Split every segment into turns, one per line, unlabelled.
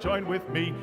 Join with me.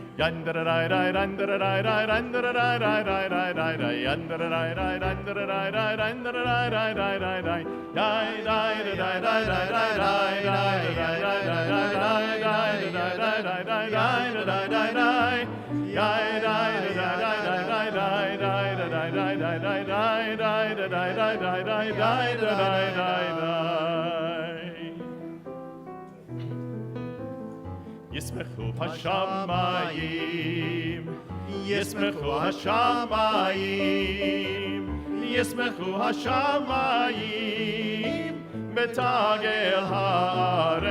Yismechu hashamayim, Yismechu hashamayim, Yismechu hashamayim, betagel haaretz.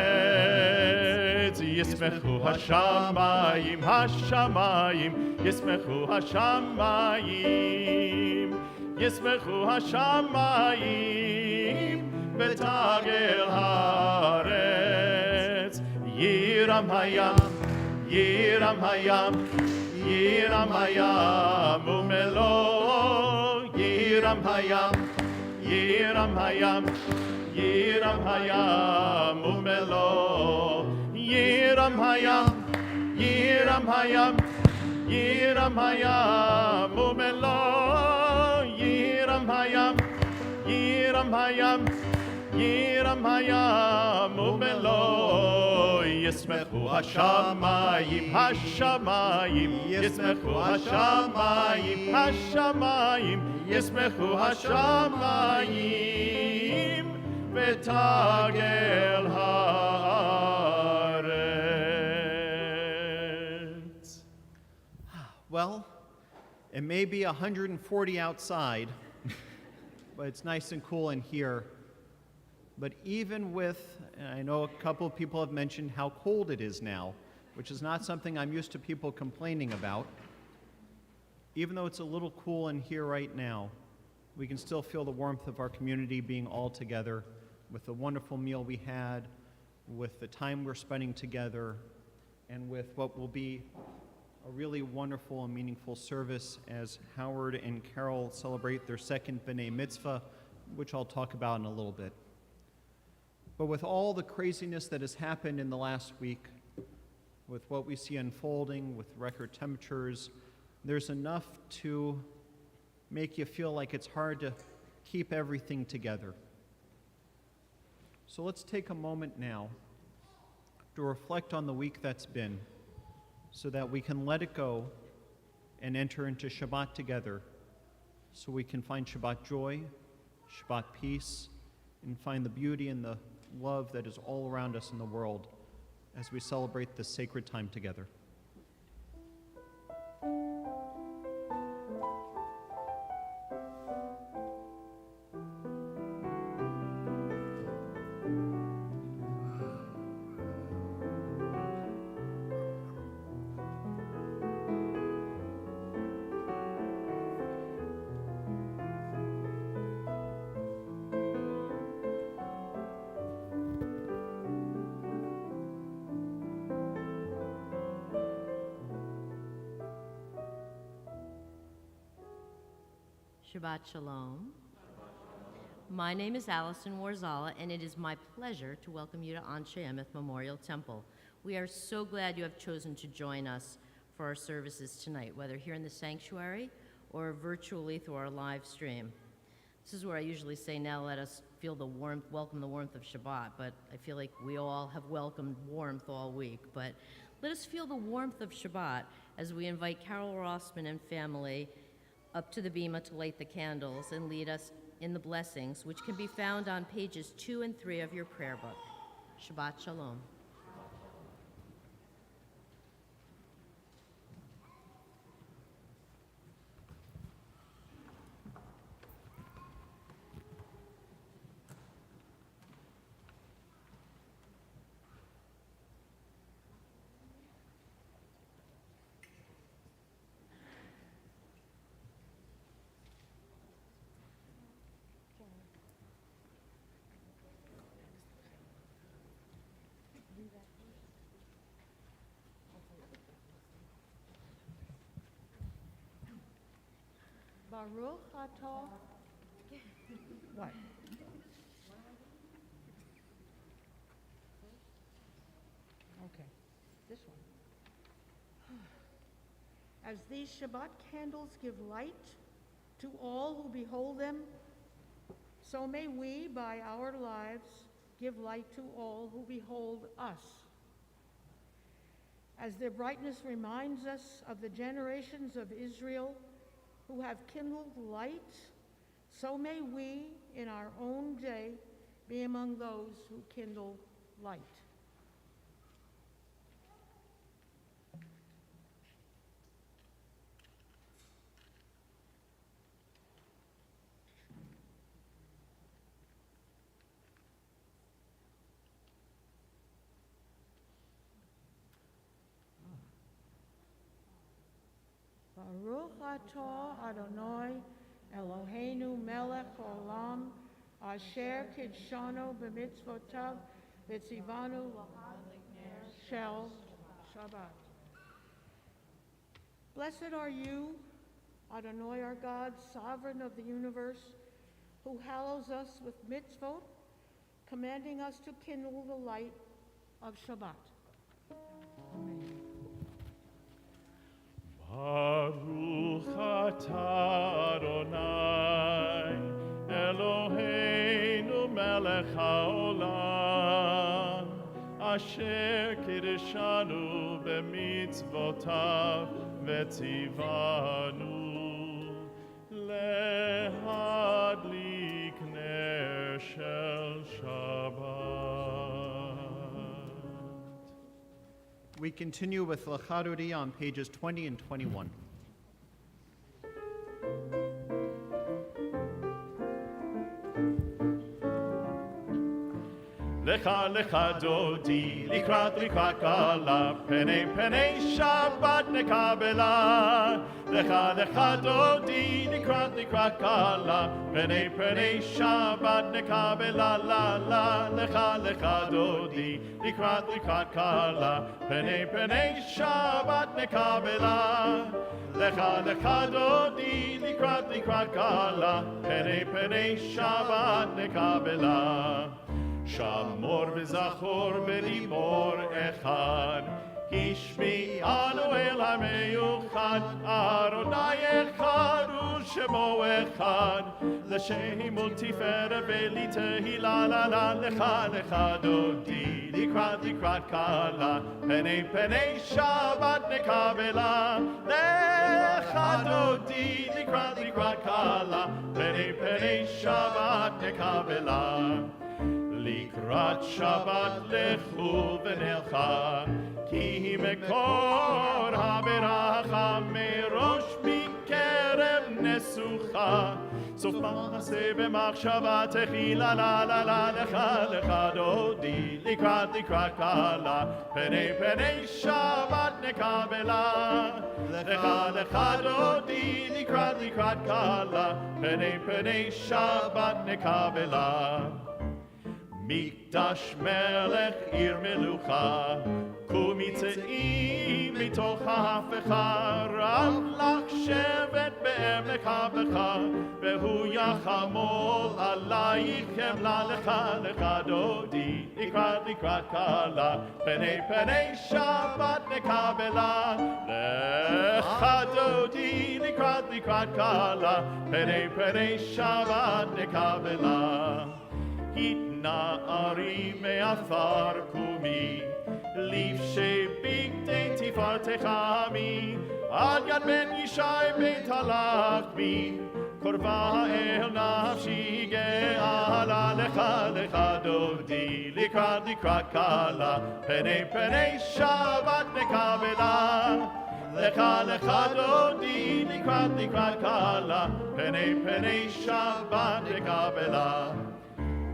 Yismechu hashamayim, hashamayim, Yismechu hashamayim, Yismechu hashamayim, betagel haaretz. Yiram hayam, Yiram hayam, Yiram hayam, umelo. Yiram hayam, Yiram hayam, Yiram hayam, umelo. Yiram hayam, Yiram hayam, Yiram hayam, umelo. Yiram hayam, Yiram hayam, Yiram hayam, umelo. Yismechu hashamayim, hashamayim, Yismechu hashamayim, hashamayim, Yismechu hashamayim, betagel haaretz.
Well, it may be 140 outside, but it's nice and cool in here. But even with, and I know a couple of people have mentioned how cold it is now, which is not something I'm used to people complaining about. Even though it's a little cool in here right now, we can still feel the warmth of our community being all together with the wonderful meal we had, with the time we're spending together, and with what will be a really wonderful and meaningful service as Howard and Carol celebrate their second B'nai Mitzvah, which I'll talk about in a little bit. But with all the craziness that has happened in the last week, with what we see unfolding, with record temperatures, there's enough to make you feel like it's hard to keep everything together. So let's take a moment now to reflect on the week that's been, so that we can let it go and enter into Shabbat together, so we can find Shabbat joy, Shabbat peace, and find the beauty and the love that is all around us in the world as we celebrate this sacred time together.
Shabbat Shalom. My name is Allison Warzala, and it is my pleasure to welcome you to Anshe Emeth Memorial Temple. We are so glad you have chosen to join us for our services tonight, whether here in the sanctuary or virtually through our live stream. This is where I usually say, now let us feel the warmth, welcome the warmth of Shabbat, but I feel like we all have welcomed warmth all week. But let us feel the warmth of Shabbat as we invite Carol Rossman and family up to the bima to light the candles and lead us in the blessings, which can be found on pages 2 and 3 of your prayer book. Shabbat Shalom.
Baruch atah. What? Okay, this one. As these Shabbat candles give light to all who behold them, so may we, by our lives, give light to all who behold us. As their brightness reminds us of the generations of Israel who have kindled light, so may we, in our own day, be among those who kindle light. Baruch atah Adonai Eloheinu melech olam asher kidshanu b'mitzvotav v'tzivanu shel Shabbat. Blessed are you, Adonai our God, sovereign of the universe, who hallows us with mitzvot, commanding us to kindle the light of Shabbat. Amen.
Baruch atah Adonai Eloheinu melech haolam asher kidshanu b'mitzvotav v'tzivanu lehadlik ner shel Shabbat.
We continue with Lachadodi on pages 20 and 21.
Lecha lecha dodi, likrat kala, penei penei Shabbat nekabela. Lecha lecha dodi, likrat kala, penei penei Shabbat nekabela la la. Lecha lecha dodi, likrat kala, penei penei Shabbat nekabela. Lecha lecha dodi, likrat kala, penei penei Shabbat nekabela. Shamor v'zachor b'limor echad, Hishmi'anu el ha'meyuchad, Adonai echad u'shemo echad, L'shem ultifera v'litehila la la lecha lecha dodi, likrat kala, penei penei Shabbat nekabela, lecha dodi, likrat kala, penei penei Shabbat nekabela. Likrat Shabbat lechu v'nelcha, ki mekor ha'beracha merosh mikerev nesucha. Sof ma'aseh b'machshava techila la la la lecha lecha dodi, likrat kala, penei penei Shabbat nekabela. Lecha lecha dodi, likrat kala, penei penei Shabbat nekabela. Mikdash melech ir melucha, kumitzeim mitoch ha'hafecha, rav lach shevet be'emek ha'becha, vehu yachamol alayichem la lecha lecha dodi, likrat kala, penei penei Shabbat nekabela, lecha dodi, likrat kala, penei penei Shabbat nekabela. Na'ari me'afar kumi, livshei bigdei tifartechami, ad yad ben Yishai beit halachmi, korva el nafshi ge'ala lecha lecha dodi, likrat kala, penei penei Shabbat nekabela. Lecha lecha dodi, likrat kala, penei penei Shabbat nekabela.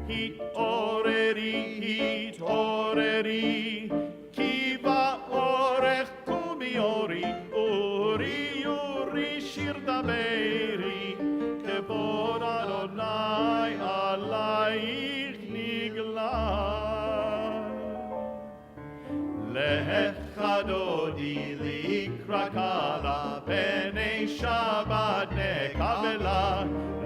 Hit oreri, kiva orech kumi ori, uri shir daberi, kevod Adonai alayich nigla. Lecha dodi likrat kala, penei Shabbat לקבלה,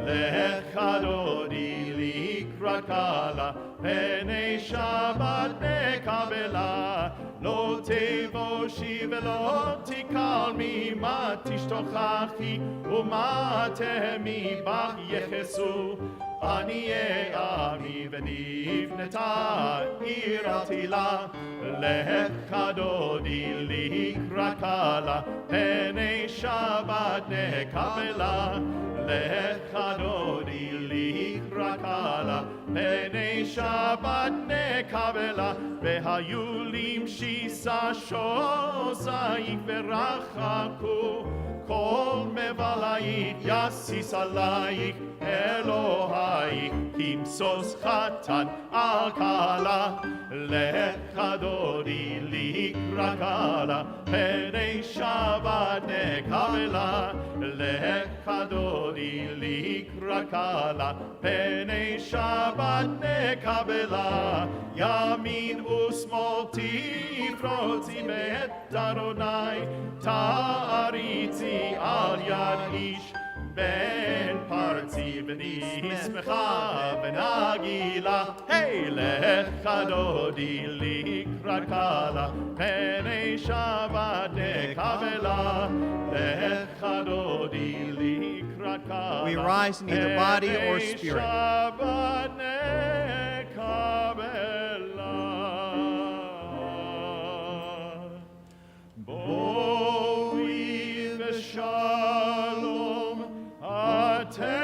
לך דודי לקראת קלה, פני שבת נקבלה. לא תבושי ולא תקלמי, מה תשתוכחי ומה תהמי בך יחסו. עניי עמי ונבנתה עיר עתילה, לך דודי לקראת קלה, פני שבת נקבלה. לך דודי לקראת קלה, פני שבת נקבלה. והיו למשיסה שוזייך ורחקו, כל מבלייך יסיס עלייך אלוהייך, כמסוס חתן על כלה. לך דודי לקראת קלה, פני שבת נקבלה. לך דודי לקראת קלה, פני שבת נקבלה. ימין ושמאל תפרוצי בית אדוני, תעריצי על יד איש בן פרצי ונשמחה ונגילה. היי, לך דודי לקראת קלה, פני שבת נקבלה. לך דודי לקראת קלה,
We rise in either body or
פני
spirit.
שבת נקבלה. בואי ושלום, עטרת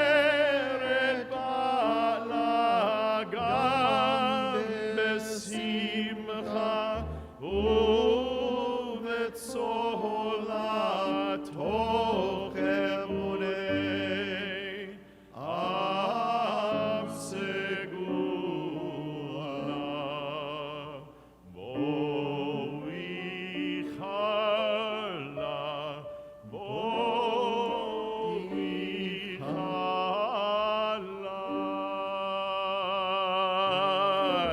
בעלה גם בשמחה, ובצהלה תוך אמוני עם סגולה. בואי חלה, בואי חלה.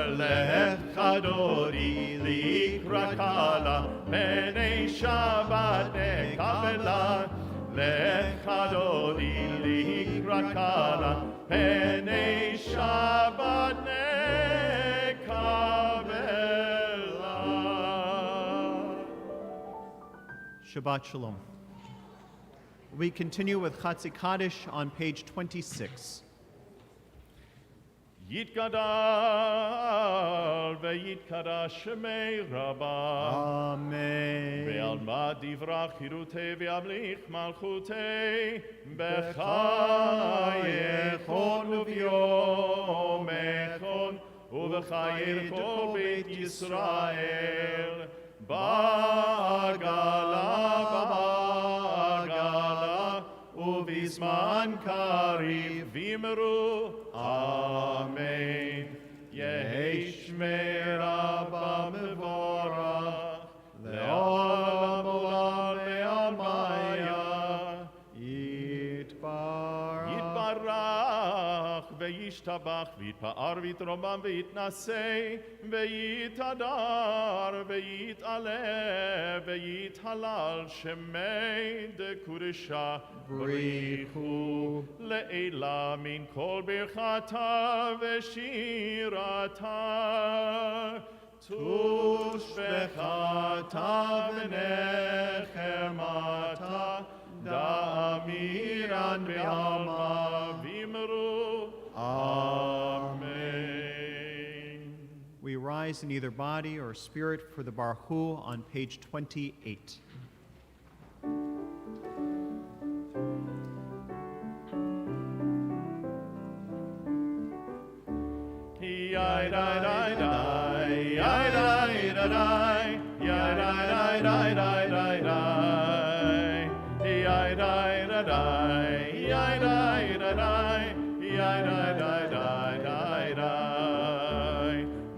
לך דודי לקראת קלה, פני שבת נקבלה. לך דודי לקראת קלה, פני שבת נקבלה.
Shabbat Shalom. We continue with Chatzi Kaddish on page 26.
יתגדל ויתקדש שמי רבה,
Amen.
ועל מה דברה חירותי וימליך מלכותי, בחייכון וביומכון ובחיי כל בית ישראל, בעגלה בעגלה ובזמן קריב ואמרו אמן. יהי שמי רבה מבורך לעולם עולם לעלמיה. יתברך וישתבח ויתפאר ויתרומם ויתנשא ויתהדר ויתעלה ויתהלל שמי דקודשה בריחו לעילה מן כל ברכתה ושירתה. תושבחתה ונחמתה דאמירן בעלמא ואמרו Amen.
We rise in either body or spirit for the Barhu on page 28.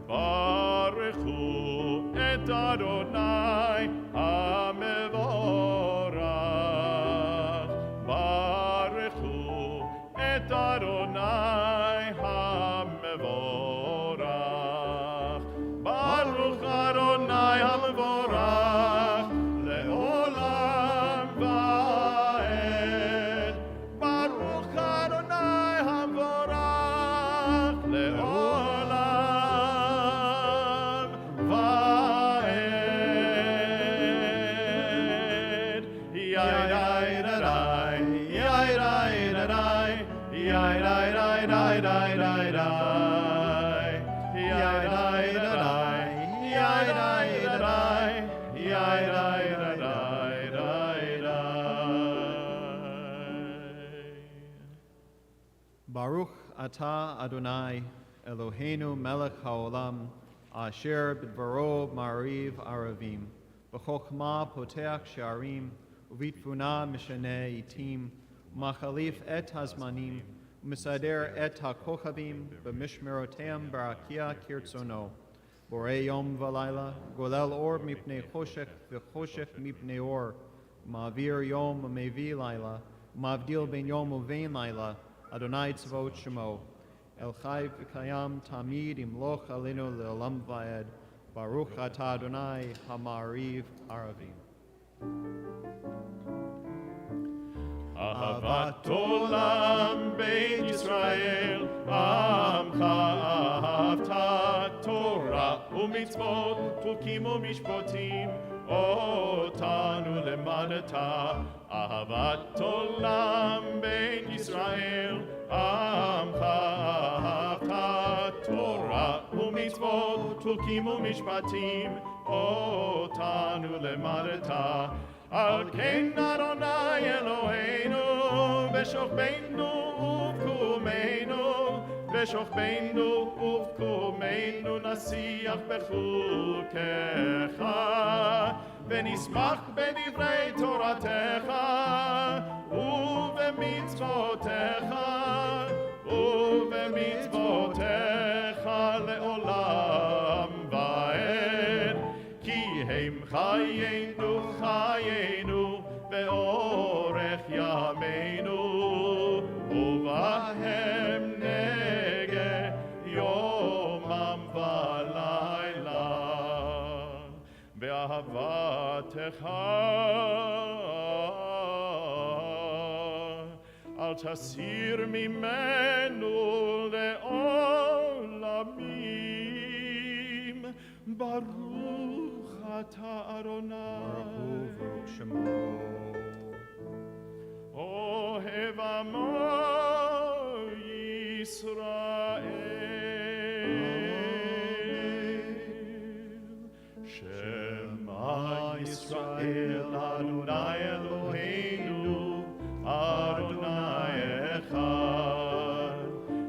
ברכו את אדוני המבורך, ברכו את אדוני המבורך, ברוך אדוני המבורך לעולם ועד,
Baruch atah Adonai Eloheinu melech haolam asher b'dvaro ma'ariv aravim b'chokhmah poteach she'arim uvitfuna mishaneh itim machalif et hazmanim u'misader et hakochavim b'mishmeroteim barakia kirtzono borei yom v'layla golel or mipnei choshech v'choshech mipnei or ma'avir yom u'mevi layla u'mavdil ben yom u'vein layla Adonai Tzvot Shemo, El Chai V'Kayam Tamid Imloch Alinu Le'olam Va'ed, Baruch Atah Adonai HaMa'ariv Aravim.
Ahavat Olam Beit Yisrael, Amcha Ahavta, Torah u'mitzvot, Tukim u'mishpotim, Otanu lemadata. Ahavat Olam Beit Yisrael, Amcha Ahavta, Torah u'mitzvot, Tukim u'mishpatim, Otanu lemadata. Al ken Adonai Eloheinu, B'shochbeinu uv'kumeinu, B'shochbeinu uv'kumeinu, Nasiach b'chukecha, V'nismach b'divrei Toratecha, U'v'mitzvotecha le'olam va'ed, Ki heim chayenu ve'orech yameinu, uvahem nege yomam v'layla, ve'ahavatecha al tasir mimenu le'olamim, Baruch atah Adonai.
Baruch Shemo.
Ohev Amo Yisrael. Shema Yisrael Adonai Eloheinu, Adonai Echad.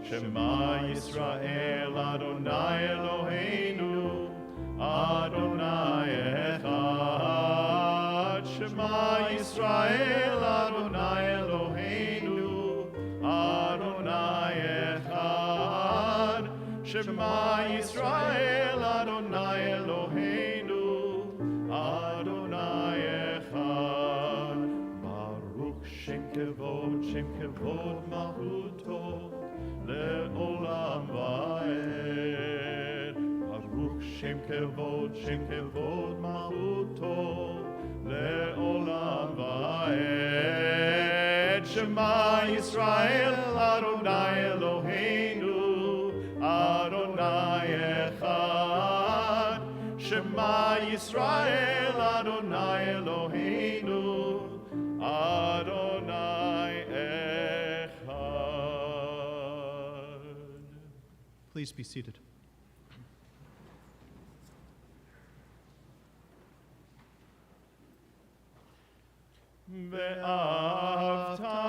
Shema Yisrael Adonai Eloheinu, Adonai Echad. Shema Yisrael Adonai Eloheinu, Adonai Echad. Shema Yisrael Adonai Eloheinu, Adonai Echad. Baruch Shem Kevod Malchuto le'olam va'ed. Baruch Shem Kevod Malchuto le'olam va'ed. Shema Yisrael Adonai Eloheinu, Adonai Echad. Shema Yisrael Adonai Eloheinu, Adonai Echad.
Please be seated.
Ve'avta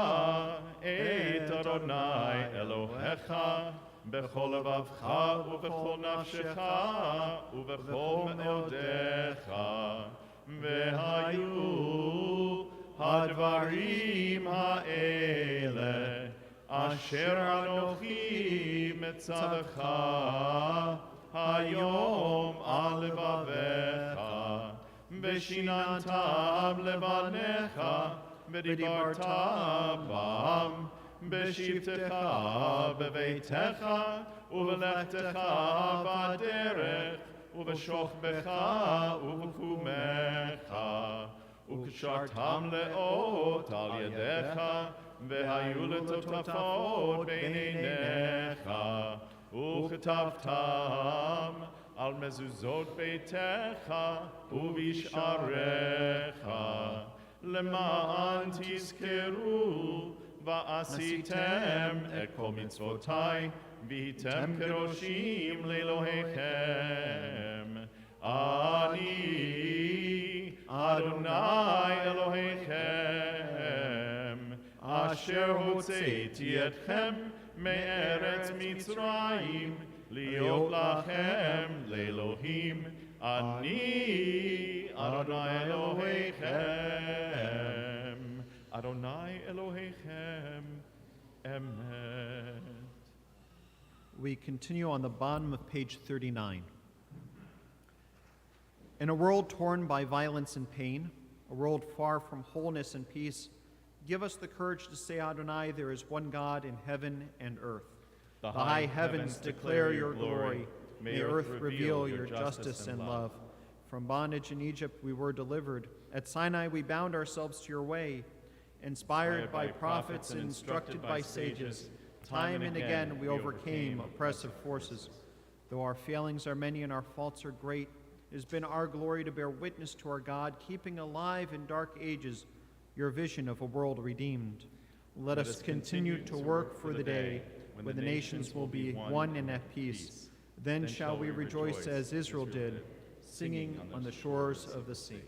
et Adonai Elohecha b'chol levavcha u'b'chol nafshecha u'b'chol me'odecha, ve'hayu hadvarim ha'ele asher anochi metzavecha hayom al levavecha, Veshinantam levanecha, v'dibarta bam, b'shivtecha b'veitecha, u'v'lechtecha b'derech, u'v'shochbecha u'v'kumecha, u'kshartam le'ot al yadecha, v'hayu letotafot b'neinecha, u'chetavtam al mezuzot beitecha uv'isharecha, למען תזכרו ועשיתם את כל מצוותי והייתם כראשים לאלוהיכם. אני Adonai Elohechem, asher hotzeiti etchem me'eretz Mitzrayim, liot lachem le'Elohim, ani Adonai Elohechem, Adonai Elohechem, Emet.
We continue on the bottom of page 39. In a world torn by violence and pain, a world far from wholeness and peace, give us the courage to say, Adonai, there is one God in heaven and earth. The high heavens declare your glory. May earth reveal your justice and love. From bondage in Egypt we were delivered. At Sinai we bound ourselves to your way. Inspired by prophets and instructed by sages, time and again we overcame oppressive forces. Though our failings are many and our faults are great, it has been our glory to bear witness to our God, keeping alive in dark ages your vision of a world redeemed. Let us continue to work for the day when the nations will be one and at peace. Then shall we rejoice as Israel did, singing on the shores of the sea.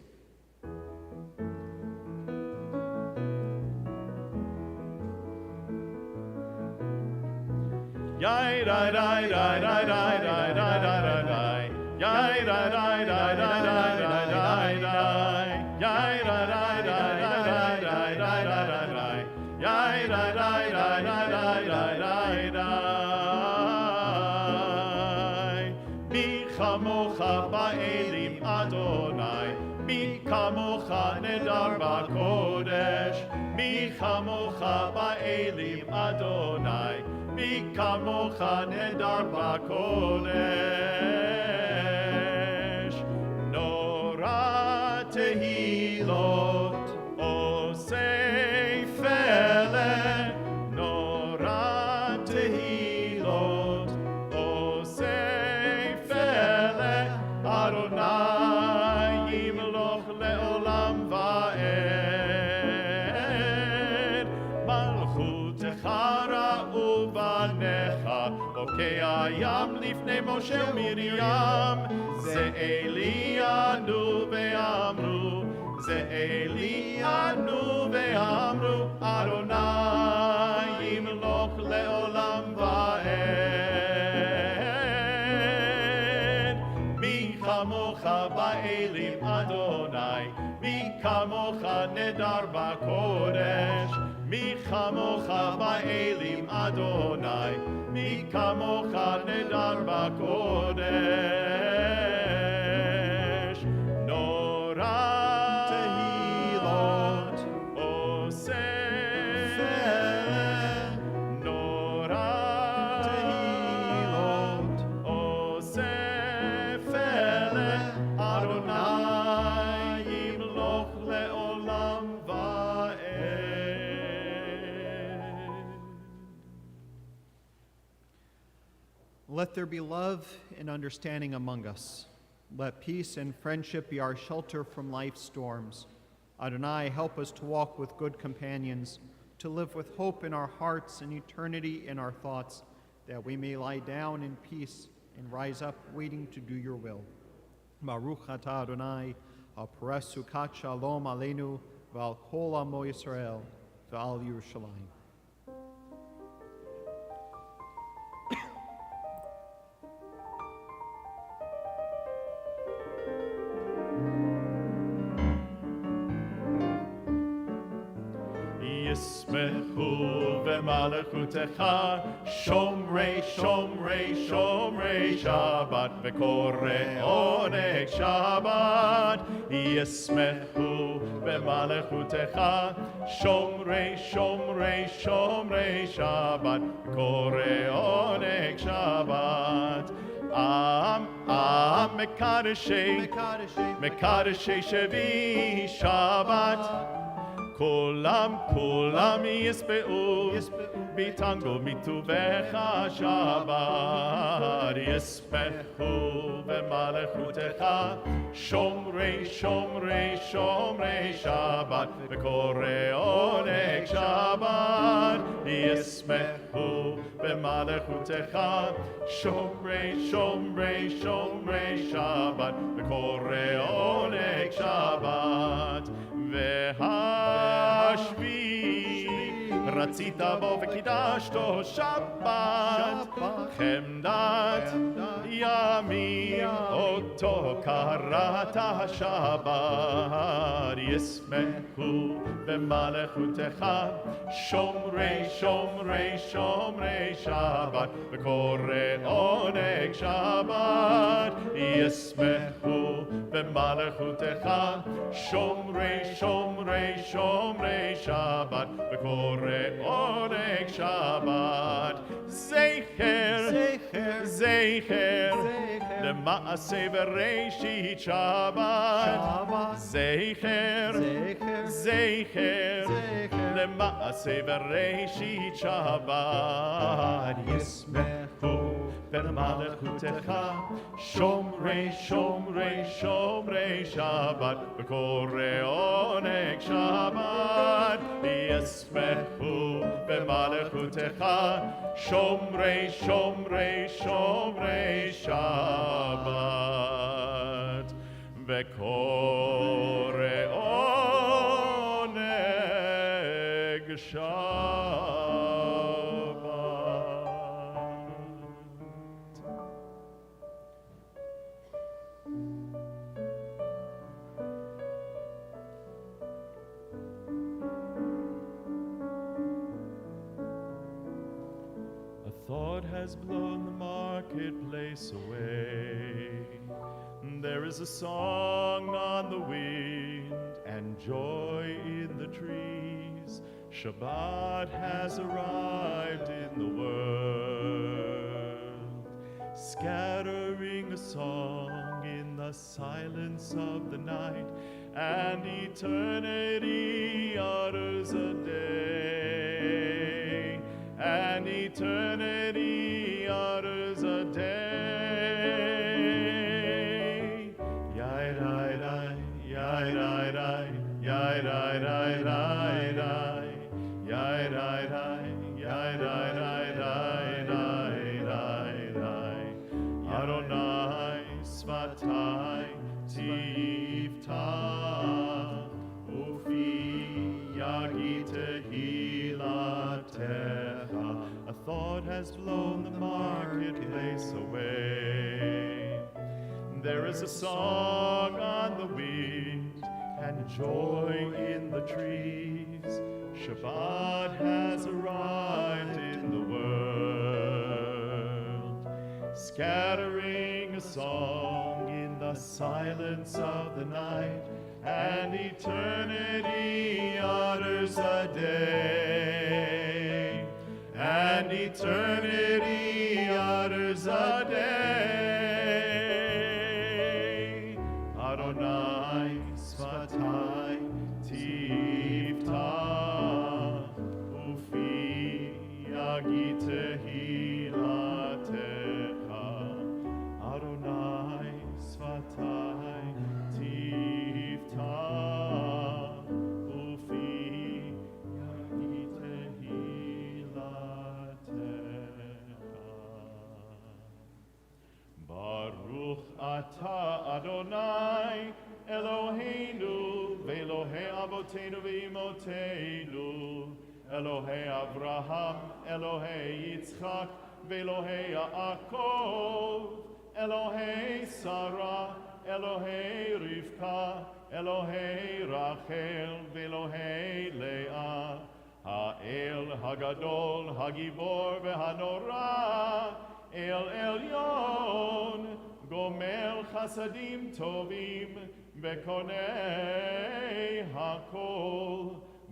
Yai da da da da da da da da da. Yai da da da da da da da da. Yai da da da da da da da da. Yai da da da da da da da. Mi chamocha ba'elim Adonai, mi kamocha nedar ba'kodesh, mi chamocha ba'elim Adonai, mi kamocha nedar ba'kodesh. Nora tehilot osei fele, nora tehilot osei fele, Adonai yimloch le'olam va'ed, malchutecha ra'u banecha, okei hayam lifnei Moshe u'Miriam, ze Elianu ve'amru, ze Elianu ve'amru, Adonai yimloch le'olam va'ed. Mi chamocha ba'elim Adonai, mi kamocha nedar ba'kodesh, mi chamocha ba'elim Adonai, mi kamocha nedar ba'kodesh. Nora tehilot oseh nora tehilot oseh fele, Adonai yimloch le'olam va'ed.
Let there be love and understanding among us. Let peace and friendship be our shelter from life's storms. Adonai, help us to walk with good companions, to live with hope in our hearts and eternity in our thoughts, that we may lie down in peace and rise up waiting to do your will. Baruch atah Adonai, ha-poreh sukat shalom aleinu, v'al kol amo Yisrael, v'al Yerushalayim.
Yismechu v'malachutecha, shomrei, shomrei, shomrei Shabbat, v'korei oneg Shabbat. Yismechu v'malachutecha, shomrei, shomrei, shomrei Shabbat, v'korei oneg Shabbat. Am mekadeshei, mekadeshei shevi Shabbat. Kulam yispe'u, bitango mituvecha Shabbat. Yispe'u v'malachutecha, shomrei, shomrei, shomrei Shabbat, v'korei oneg Shabbat. Yispe'u v'malachutecha, shomrei, shomrei, shomrei Shabbat, v'korei oneg Shabbat. והשביעי רצית בו וקידשתו שבת חמדת ימים אותו קראת השבת ישמחו במלכותך שומרי שומרי שומרי שבת וקורא עונג שבת ישמחו במלכותך שומרי שומרי שומרי שבת וקורא עונג שבת זכר זכר למעשה בראשית שבת זכר זכר למעשה בראשית שבת ישמחו במלכותך שומרי שומרי שומרי שבת וקורא עונג שבת ישמחו במלכותך שומרי שומרי שומרי שבת וקורא עונג שבת. A thought has blown the marketplace away. There is a song on the wind and joy in the trees. Shabbat has arrived in the world, scattering a song in the silence of the night, and eternity utters a day, and eternity utters a day. Yai-dai-dai, yai-dai-dai, yai-dai-dai-dai-dai, yai-dai-dai, yai-dai-dai-dai-dai-dai. Adonai svatai tiftach, ufi yagi tehilatecha. A thought has blown the marketplace away. There is a song on the wind and joy in the trees. Shabbat has arrived in the world, scattering a song in the silence of the night, and eternity utters a day, and eternity utters a day. Adonai svatai tiftach, ufi yagi tehilatecha. Adonai svatai tiftach, ufi yagi tehilatecha. Baruch atah Adonai Eloheinu ve'Elohei Avoteinu ve'Imoteinu, Elohei Avraham, Elohei Yitzchak, ve'Elohei Yaakov, Elohei Sarah, Elohei Rivka, Elohei Rachel, ve'Elohei Leah, Ha'el Hagadol, Hagibor ve'Hanora, El Elyon, Gomel Chasadim Tovim, Bekonei Hakol,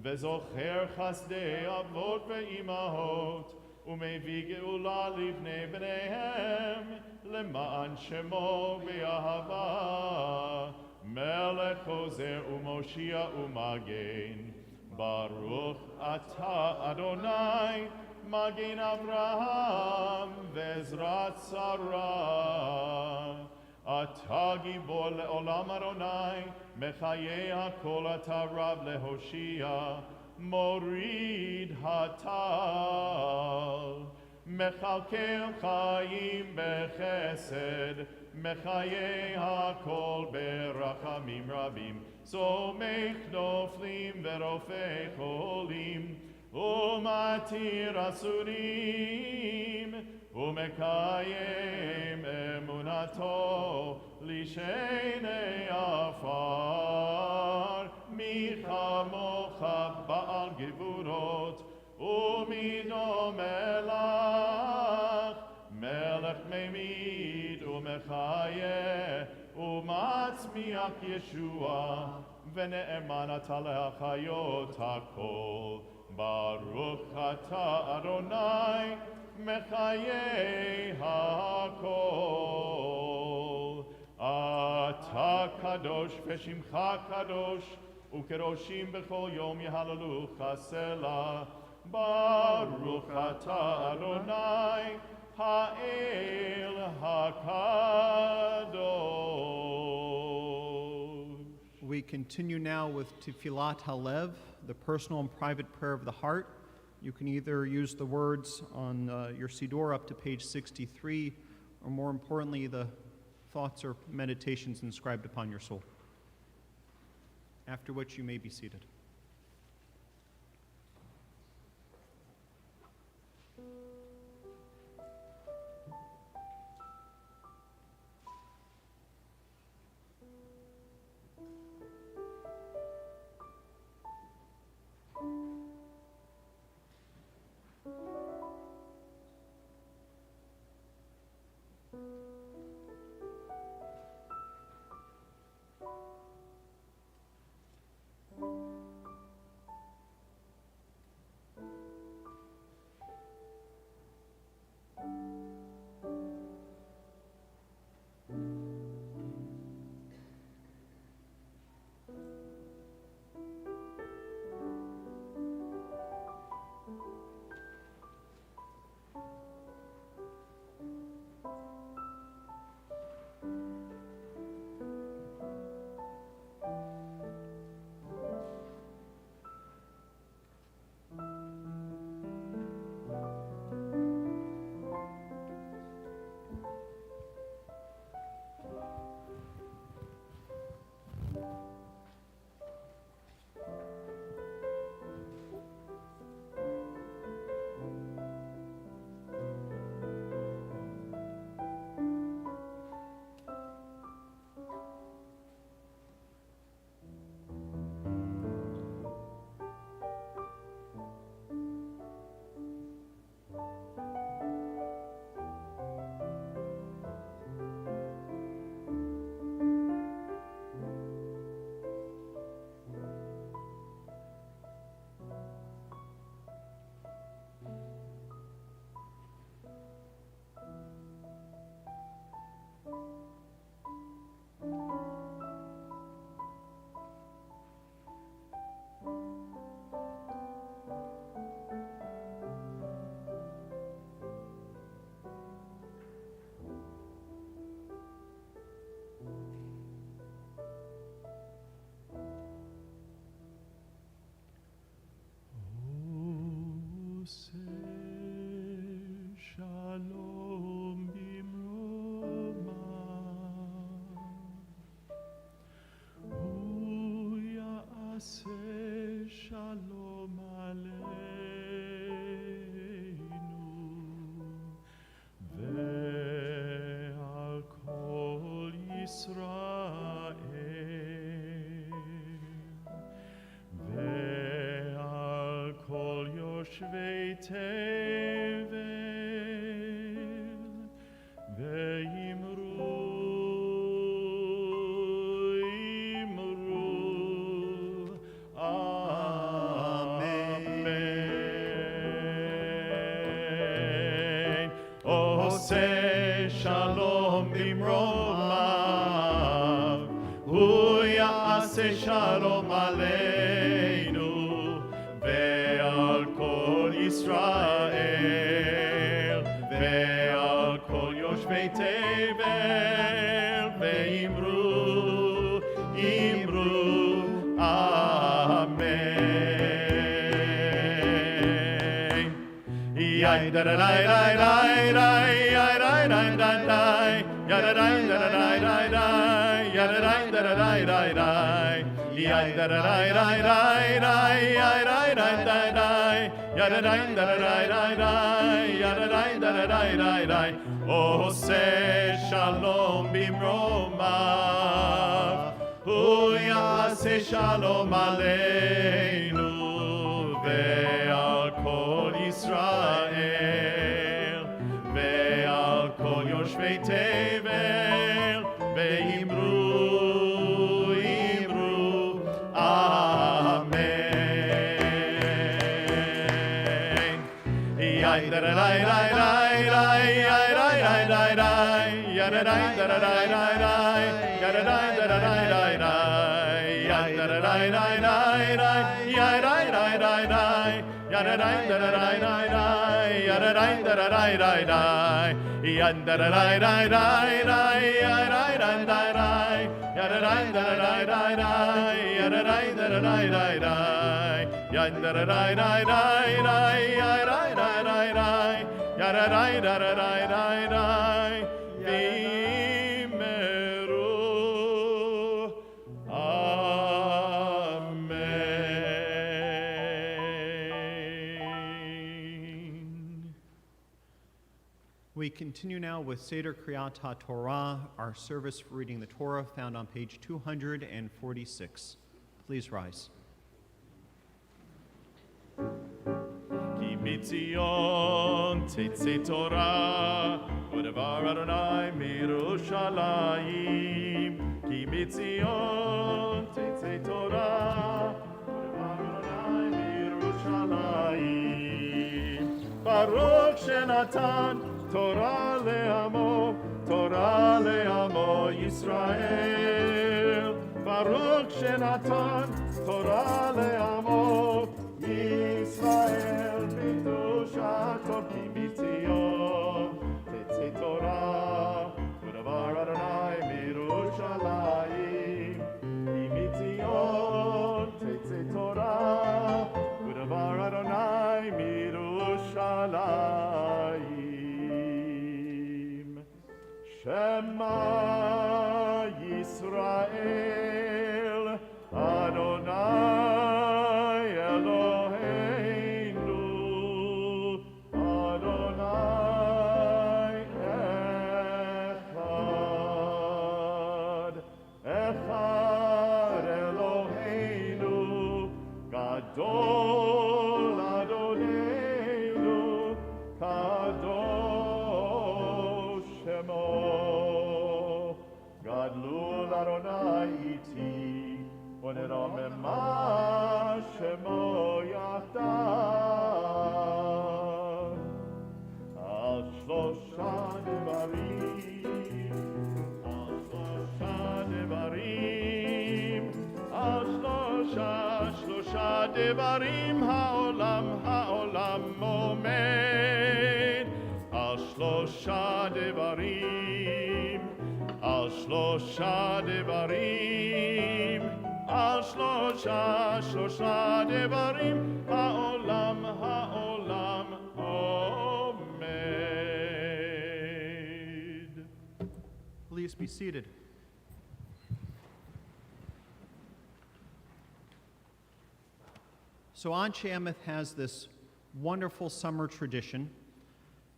Vezocher Chasdei Avot ve'Imahot, Umevi Geula Livnei Bneihem, Leman Shemo Be'ahava, Melech Hozer Umoshia Umagen, Baruch Atah Adonai, Magen Avraham, Vezrat Sarah. Atah gibor le'olam Adonai, mechayei hakol atah rab lehoshia, morid hatal, mechalkel chayim bechesed, mechayei hakol berachamim rabim. סומך נופלים ורופא חולים, ומתיר אסורים, ומקיים אמונתו לשני עפר. מי כמוך בעל גבורות, ומי דומה לך, מלך ממיד ומחיה, ומצמיח ישוע, ונאמן אתה להחיות הכל. ברוך אתה אדוני, מחיי הכל. אתה קדוש ושמך קדוש, וקדושים בכל יום יהללוך סלה. ברוך אתה אדוני, האל הקדוש.
We continue now with Tefillat Halev, the personal and private prayer of the heart. You can either use the words on your Siddur up to page 63, or more importantly, the thoughts or meditations inscribed upon your soul. After which you may be seated.
יושבי תבל ואמרו אמן. עושה שלום במרומיו, הוא יעשה שלום עלינו ועל כל ישראל ועל כל יושבי תבל ואמרו אמן. יאי דה דה די די די די יאי די די די די יאי דה די די די די די יאי דה די די די די די עושה שלום במרומיו, הוא יעשה שלום עלינו ועל כל ישראל ועל כל יושבי תבל, ואמרו, אמרו, אמן.
We continue now with Seder Kriyat HaTorah, our service for reading the Torah, found on page 246. Please rise.
כי מציון תצא תורה, ודבר אדוני מירושלים. כי מציון תצא תורה, ודבר אדוני מירושלים. ברוך שנתן תורה לעמו ישראל. ברוך שנתן תורה לעמו ישראל, בקדושתו כי מציון תצא תורה, ודבר אדוני מירושלים. כי מציון תצא תורה, ודבר אדוני מירושלים. שמע ישראל, אדוני אלוהינו, אדוני אחד, אחד אלוהינו, גדול אדוננו, קדוש שמו, גדלו לאדוני איתי, ונרוממה שמו יחדיו. על שלושה דברים, על שלושה דברים, על שלושה דברים העולם עומד. על שלושה דברים, על שלושה דברים, על שלושה דברים העולם עומד.
Please be seated. So Anshe Emeth has this wonderful summer tradition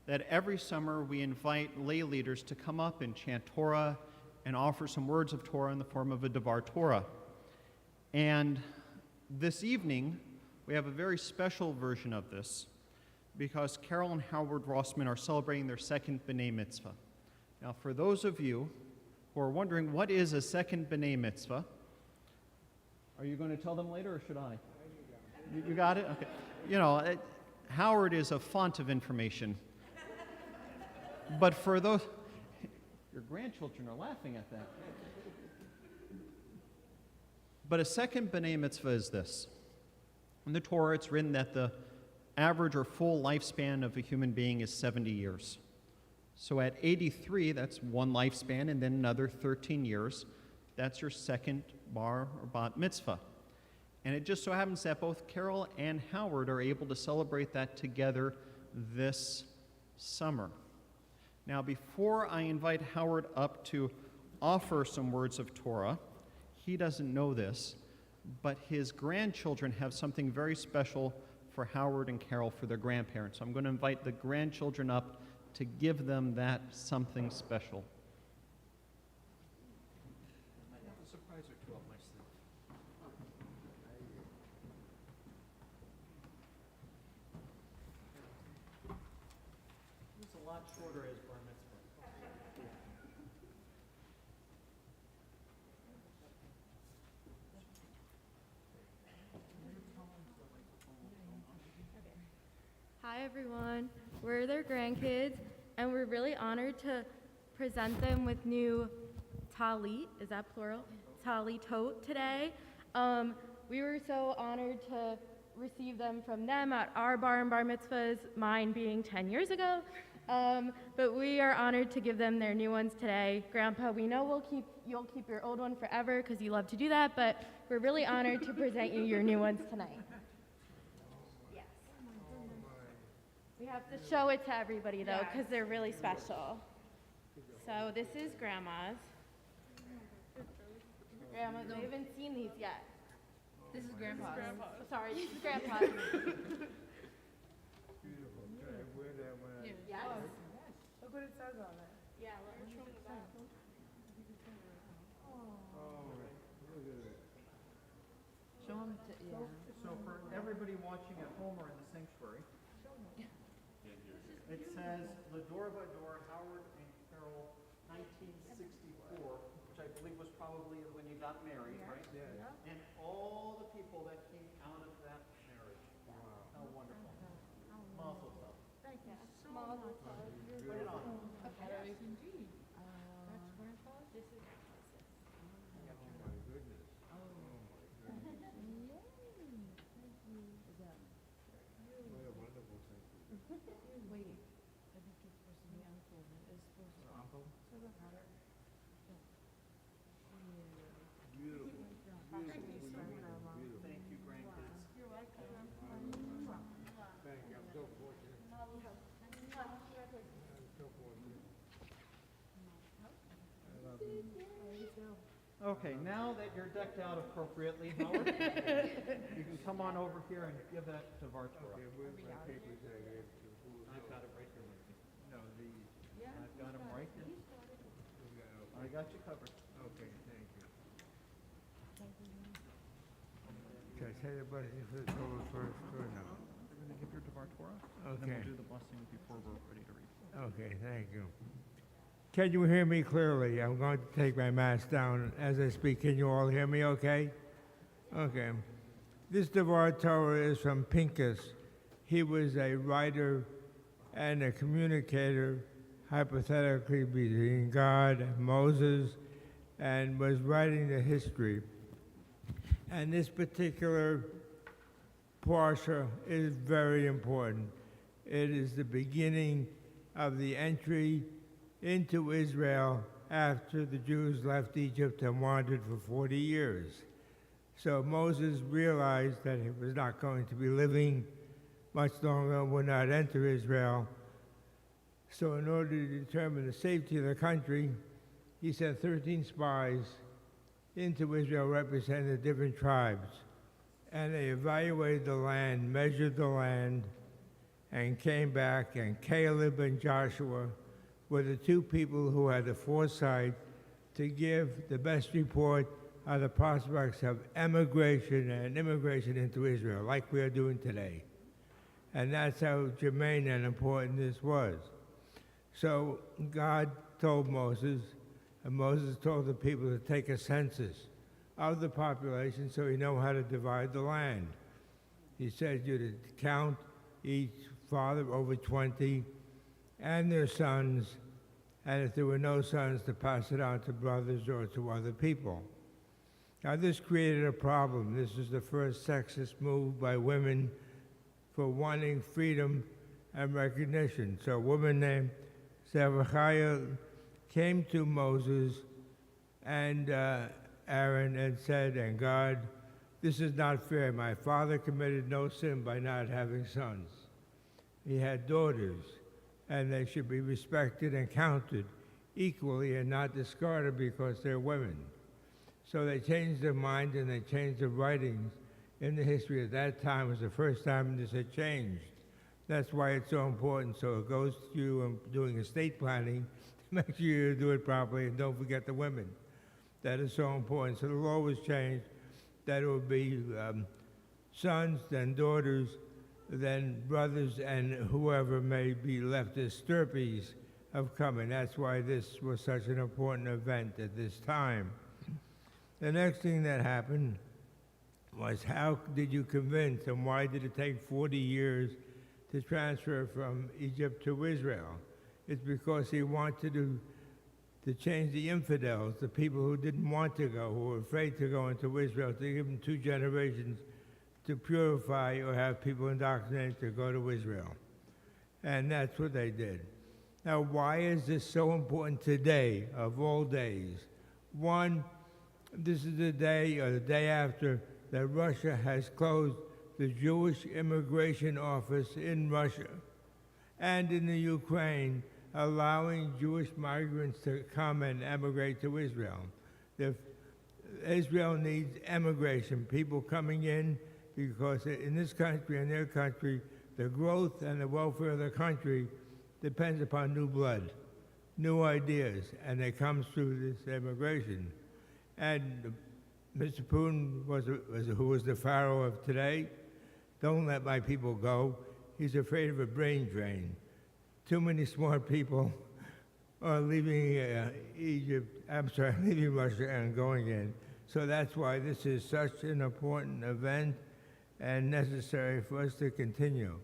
that every summer we invite lay leaders to come up and chant Torah and offer some words of Torah in the form of a Devar Torah. And this evening, we have a very special version of this because Carol and Howard Rossman are celebrating their second B'nai Mitzvah. Now, for those of you who are wondering what is a second B'nai Mitzvah, are you going to tell them later or should I? You got it? Okay. You know, Howard is a font of information. But for those, your grandchildren are laughing at that. But a second B'nai Mitzvah is this. In the Torah, it's written that the average or full lifespan of a human being is 70 years. So at 83, that's one lifespan, and then another 13 years. That's your second bar or bat mitzvah. And it just so happens that both Carol and Howard are able to celebrate that together this summer. Now, before I invite Howard up to offer some words of Torah, he doesn't know this, but his grandchildren have something very special for Howard and Carol for their grandparents. So I'm going to invite the grandchildren up to give them that something special. I might have a surprise or two up my sleeve. It's a lot shorter as bar mitzvah.
Hi everyone, we're their grandkids and we're really honored to present them with new talit, is that plural? Talitot today. We were so honored to receive them from them at our bar and bar mitzvahs, mine being 10 years ago. But we are honored to give them their new ones today. Grandpa, we know you'll keep your old one forever because you love to do that, but we're really honored to present you your new ones tonight. We have to show it to everybody though, because they're really special. So this is Grandma's. Grandma, they haven't seen these yet. This is Grandpa's. Sorry, this is Grandpa's.
Beautiful. Can I wear that when I...
Yes.
Look what it says on it.
Yeah, let me show you that.
Oh, look at it.
Show them to, yeah.
So for everybody watching at home or in the sanctuary, it says Lador Vador, Howard and Carol, 1964, which I believe was probably when you got married, right?
Yeah.
And all the people that came out of that marriage. Wow. How wonderful. Mazel tov.
Thank you so much.
Put it on.
Yes, indeed. That's Grandpa's?
This is Grandpa's.
Oh, my goodness. Oh, my goodness. What a wonderful thing.
Wait, I think it's supposed to be unfolded. It's supposed to.
Beautiful. Beautiful. Beautiful.
Thank you, grandkids.
You're welcome.
Thank you. I'm so fortunate. I'm so fortunate. I love you.
Okay, now that you're decked out appropriately, Howard, you can come on over here and give that to Vartora.
Okay, where's my papers I gave to? Who was
I've
those?
got it right here with me.
No, these.
I've got them right here. I
Okay,
got you covered.
okay, thank you. Can I say the blessing for the Torah first or no?
We're going to give her to Vartora, and then
Okay.
we'll do the blessing before we're ready to read.
Okay, thank you. Can you hear me clearly? I'm going to take my mask down as I speak. Can you all hear me okay? Okay. This Devar Torah is from Pincus. He was a writer and a communicator, hypothetically between God and Moses, and was writing the history. And this particular Parsha is very important. It is the beginning of the entry into Israel after the Jews left Egypt and wandered for 40 years. So Moses realized that he was not going to be living much longer and would not enter Israel. So in order to determine the safety of the country, he sent 13 spies into Israel representing the different tribes. And they evaluated the land, measured the land, and came back, and Caleb and Joshua were the two people who had the foresight to give the best report of the prospects of emigration and immigration into Israel, like we are doing today. And that's how germane and important this was. So God told Moses, and Moses told the people to take a census of the population so he know how to divide the land. He said you to count each father over 20 and their sons, and if there were no sons, to pass it on to brothers or to other people. Now, this created a problem. This is the first sexist move by women for wanting freedom and recognition. So a woman named Zeruiah came to Moses and Aaron and said, and God, this is not fair. My father committed no sin by not having sons. He had daughters, and they should be respected and counted equally and not discarded because they're women. So they changed their mind and they changed the writings in the history at that time. It was the first time this had changed. That's why it's so important. So it goes to you doing estate planning to make sure you do it properly and don't forget the women. That is so important. So the law was changed that it would be sons, then daughters, then brothers, and whoever may be left as stirpies of coming. That's why this was such an important event at this time. The next thing that happened was, how did you convince and why did it take 40 years to transfer from Egypt to Israel? It's because he wanted to change the infidels, the people who didn't want to go, who were afraid to go into Israel, to give them 2 generations to purify or have people indoctrinated to go to Israel. And that's what they did. Now, why is this so important today, of all days? One, this is the day or the day after that Russia has closed the Jewish Immigration Office in Russia and in the Ukraine, allowing Jewish migrants to come and emigrate to Israel. Israel needs emigration, people coming in, because in this country and their country, the growth and the welfare of the country depends upon new blood, new ideas, and it comes through this immigration. And Mr. Putin, who was the Pharaoh of today, don't let my people go. He's afraid of a brain drain. Too many smart people are leaving leaving Russia and going in. So that's why this is such an important event and necessary for us to continue.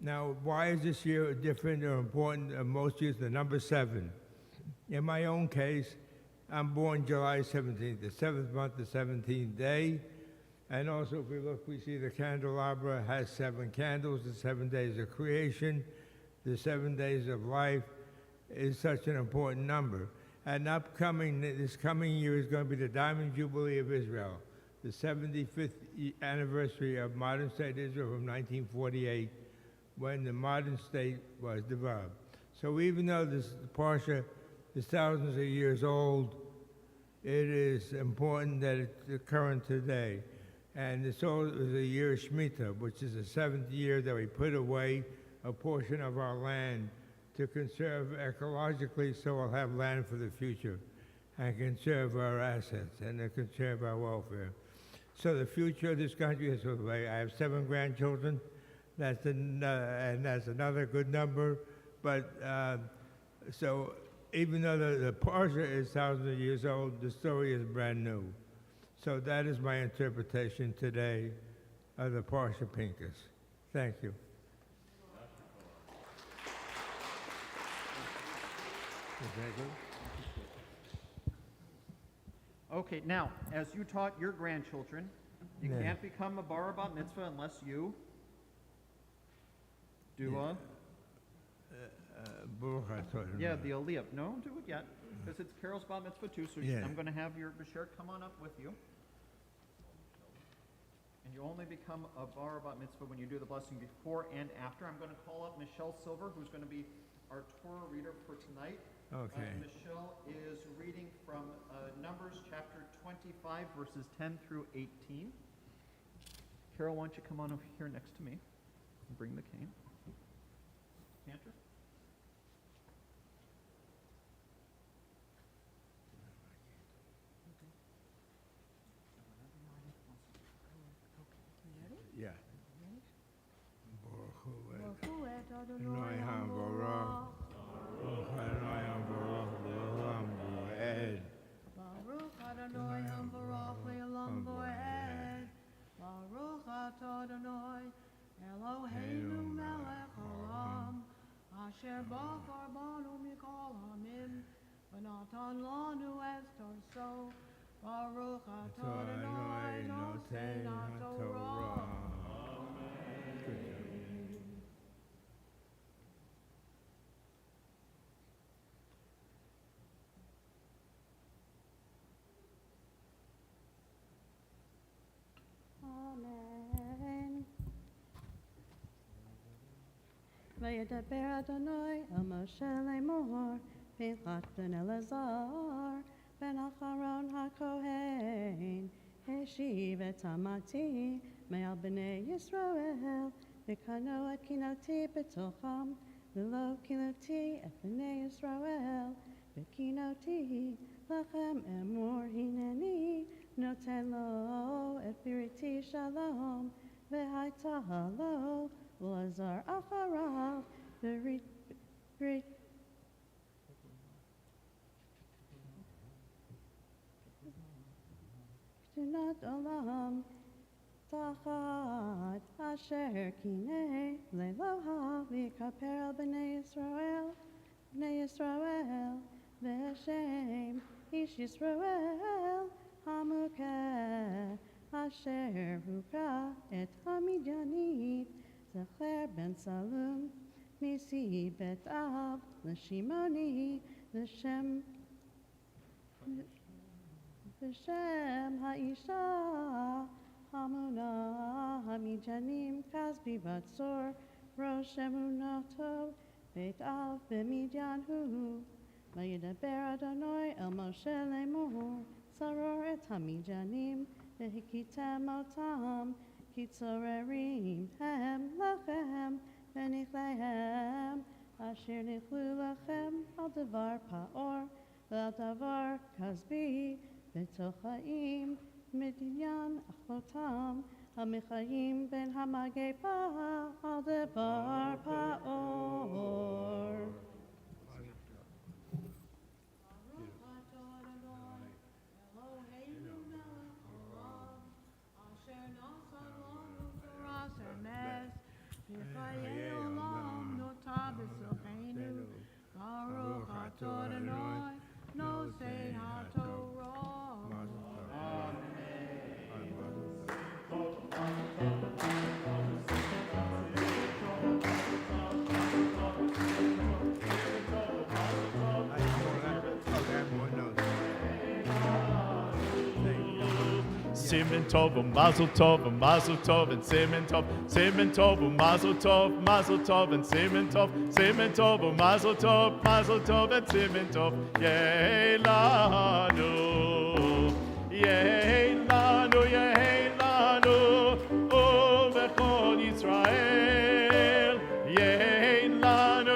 Now, why is this year different or important than most years? The number 7. In my own case, I'm born July 17th, the 7th month, the 17th day. And also, if we look, we see the candelabra has 7 candles, the 7 days of creation, the 7 days of life is such an important number. And this coming year is going to be the Diamond Jubilee of Israel, the 75th anniversary of modern state Israel from 1948, when the modern state was developed. So even though this Parsha is thousands of years old, it is important that it's current today. And it's also the year of Shemitah, which is the 7th year that we put away a portion of our land to conserve ecologically, so we'll have land for the future and conserve our assets and to conserve our welfare. So the future of this country is, I have 7 grandchildren, and that's another good number. But so even though the Parsha is thousands of years old, the story is brand new. So that is my interpretation today of the Parsha Pinchas. Thank you.
Okay, now, as you taught your grandchildren, you
Yeah.
can't become a bar bat mitzvah unless you do the aliyah. No, do it yet, because it's Carol's bat mitzvah too, so
Yeah.
I'm going to have your Bashir come on up with you. And you only become a bar bat mitzvah when you do the blessing before and after. I'm going to call up Michelle Silver, who's going to be our Torah reader for tonight.
Okay.
Michelle is reading from Numbers chapter 25, verses 10 through 18. Carol, why don't you come on over here next to me and bring the cane. Cantor?
Yeah.
Baruch et Adonai
Adonai
Hamborah.
Adonai
Baruch Adonai Hamborah Le'olam Voed. Baruch atah Adonai Eloheinu melech haolam, asher bachar banu mikol hamim, v'natan lanu es torso. Baruch atah Adonai nosein haTorah.
Amen. וידבר אדוני אל משה לאמור, פנחת בן אלעזר, ben Acharon HaKohen, Heshiv et Amati, Me'al B'nei Yisrael, V'kano et kinoti betocham, V'lo kinoti et B'nei Yisrael, V'kinoti lachem emor hineni, Noten lo et biriti shalom, V'haita lo, L'azar acharav, V'rit Not olam tachat asher kinei leloha v'kaper al b'nei Yisrael v'shem ish Yisrael hamukeh asher hukah et hamidyanit Zecher ben Salum nisi bet av l'shimoni l'shem V'shem ha'isha hamuna hamijanim kasbi batzor rosh emunato beit av b'midyan hu vayidaber Adonai el Moshe lemor saror et hamijanim v'hikitem otam kitzorerim hem lachem v'nichlehem asher nichlu lachem al devar pa'or v'al davar kasbi Betochaim Midyan Achotam Hamichayim Ben Hamagepa Al Debar Paor.
No say
Simen tov, mazel tov, and simen tov, mazel tov, and simen tov, mazel tov, and simen tov, yeh lanu, oh v'chol Yisrael, yeh lanu,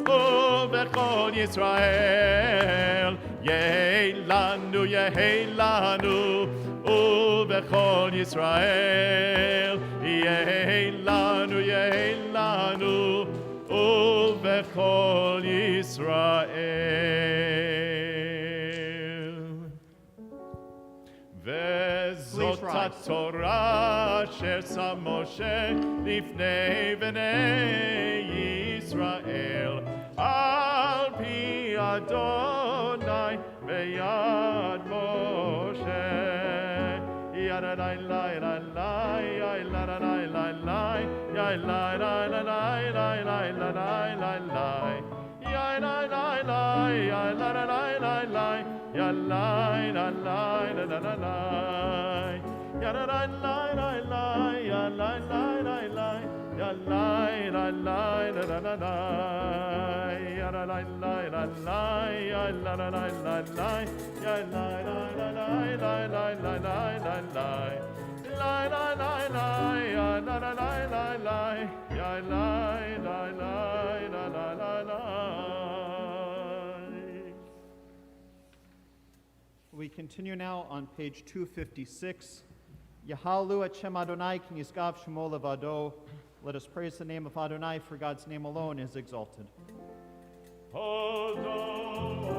oh v'chol Yisrael. Yehelanu, O Bechol Yisrael. Yehelanu, O Bechol Yisrael. Vezot HaTorah asher sam Moshe lifnei bnei Yisrael al pi Adonai Beyad Moshe, yada la la la la, la la la la la, ya la la la la la la la la la, ya la la la, ya la la la la la, ya la la la la la la, ya la la la la la, ya la la la la, ya la la la la la la. La la la la la la, la la la la la, la la la la la la la la la, la la la la, la la la la la, la la la la la.
We continue now on page 256. Yahalu et Shem Adonai kin yisgav shemo levado. Let us praise the name of Adonai, for God's name alone is exalted.
Hallelujah.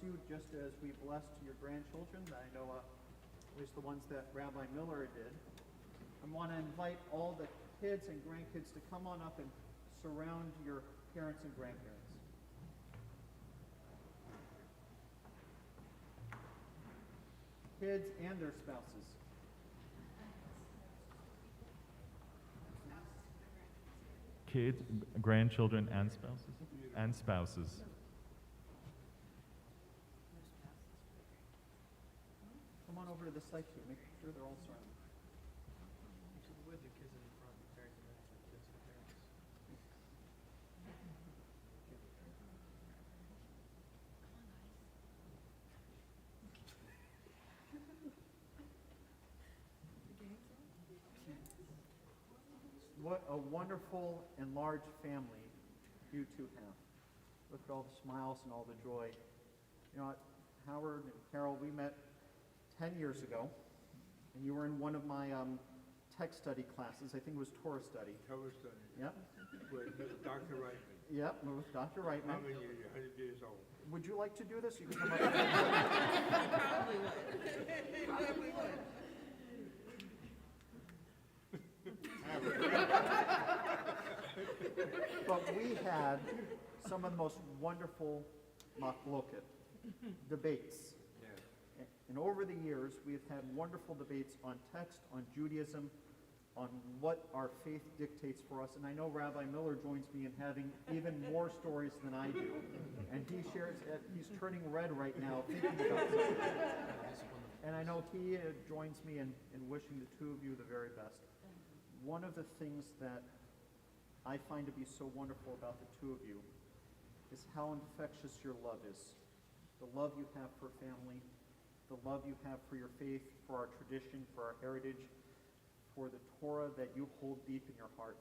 you just as we blessed your grandchildren. I know at least the ones that Rabbi Miller did. I want to invite all the kids and grandkids to come on up and surround your parents and grandparents. Kids and their spouses.
Kids, grandchildren, and spouses? And spouses.
Come on over to the side here. Make sure they're all surrounded. What a wonderful and large family you two have. Look at all the smiles and all the joy. You know, Howard and Carol, we met 10 years ago, and you were in one of my tech study classes. I think it was Torah study.
Torah study.
Yep.
With Dr. Reitman.
Yep, with Dr. Reitman.
How many years? 100 years old.
Would you like to do this? You can come up.
Probably would.
But we had some of the most wonderful machloket debates.
Yeah.
And over the years, we have had wonderful debates on text, on Judaism, on what our faith dictates for us. And I know Rabbi Miller joins me in having even more stories than I do. And he shares, he's turning red right now thinking about something. And I know he joins me in wishing the two of you the very best. One of the things that I find to be so wonderful about the two of you is how infectious your love is. The love you have for family, the love you have for your faith, for our tradition, for our heritage, for the Torah that you hold deep in your heart.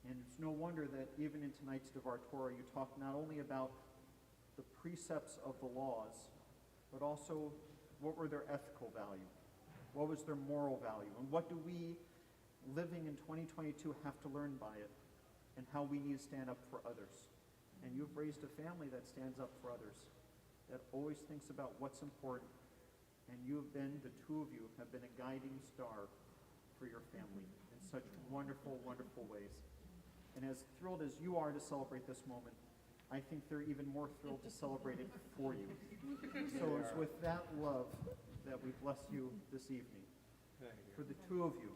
And it's no wonder that even in tonight's Devar Torah, you talk not only about the precepts of the laws, but also what were their ethical value? What was their moral value? And what do we, living in 2022, have to learn by it? And how we need to stand up for others. And you've raised a family that stands up for others, that always thinks about what's important. And you've been, the two of you, have been a guiding star for your family in such wonderful, wonderful ways. And as thrilled as you are to celebrate this moment, I think they're even more thrilled to celebrate it for you. So it's with that love that we bless you this evening. For the two of you,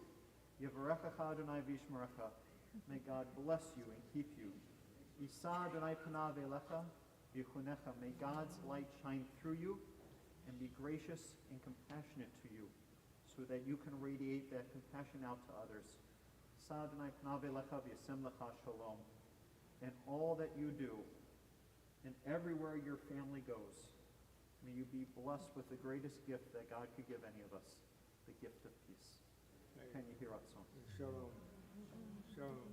Yevarechecha Adonai v'yishmerecha, may God bless you and keep you. Yisa Adonai panav elecha v'yichunecha, may God's light shine through you and be gracious and compassionate to you, so that you can radiate that compassion out to others. Yisa Adonai panav elecha v'yasem lecha shalom. And all that you do, and everywhere your family goes, may you be blessed with the greatest gift that God could give any of us, the gift of peace. Can you hear us song?
Shalom. Shalom.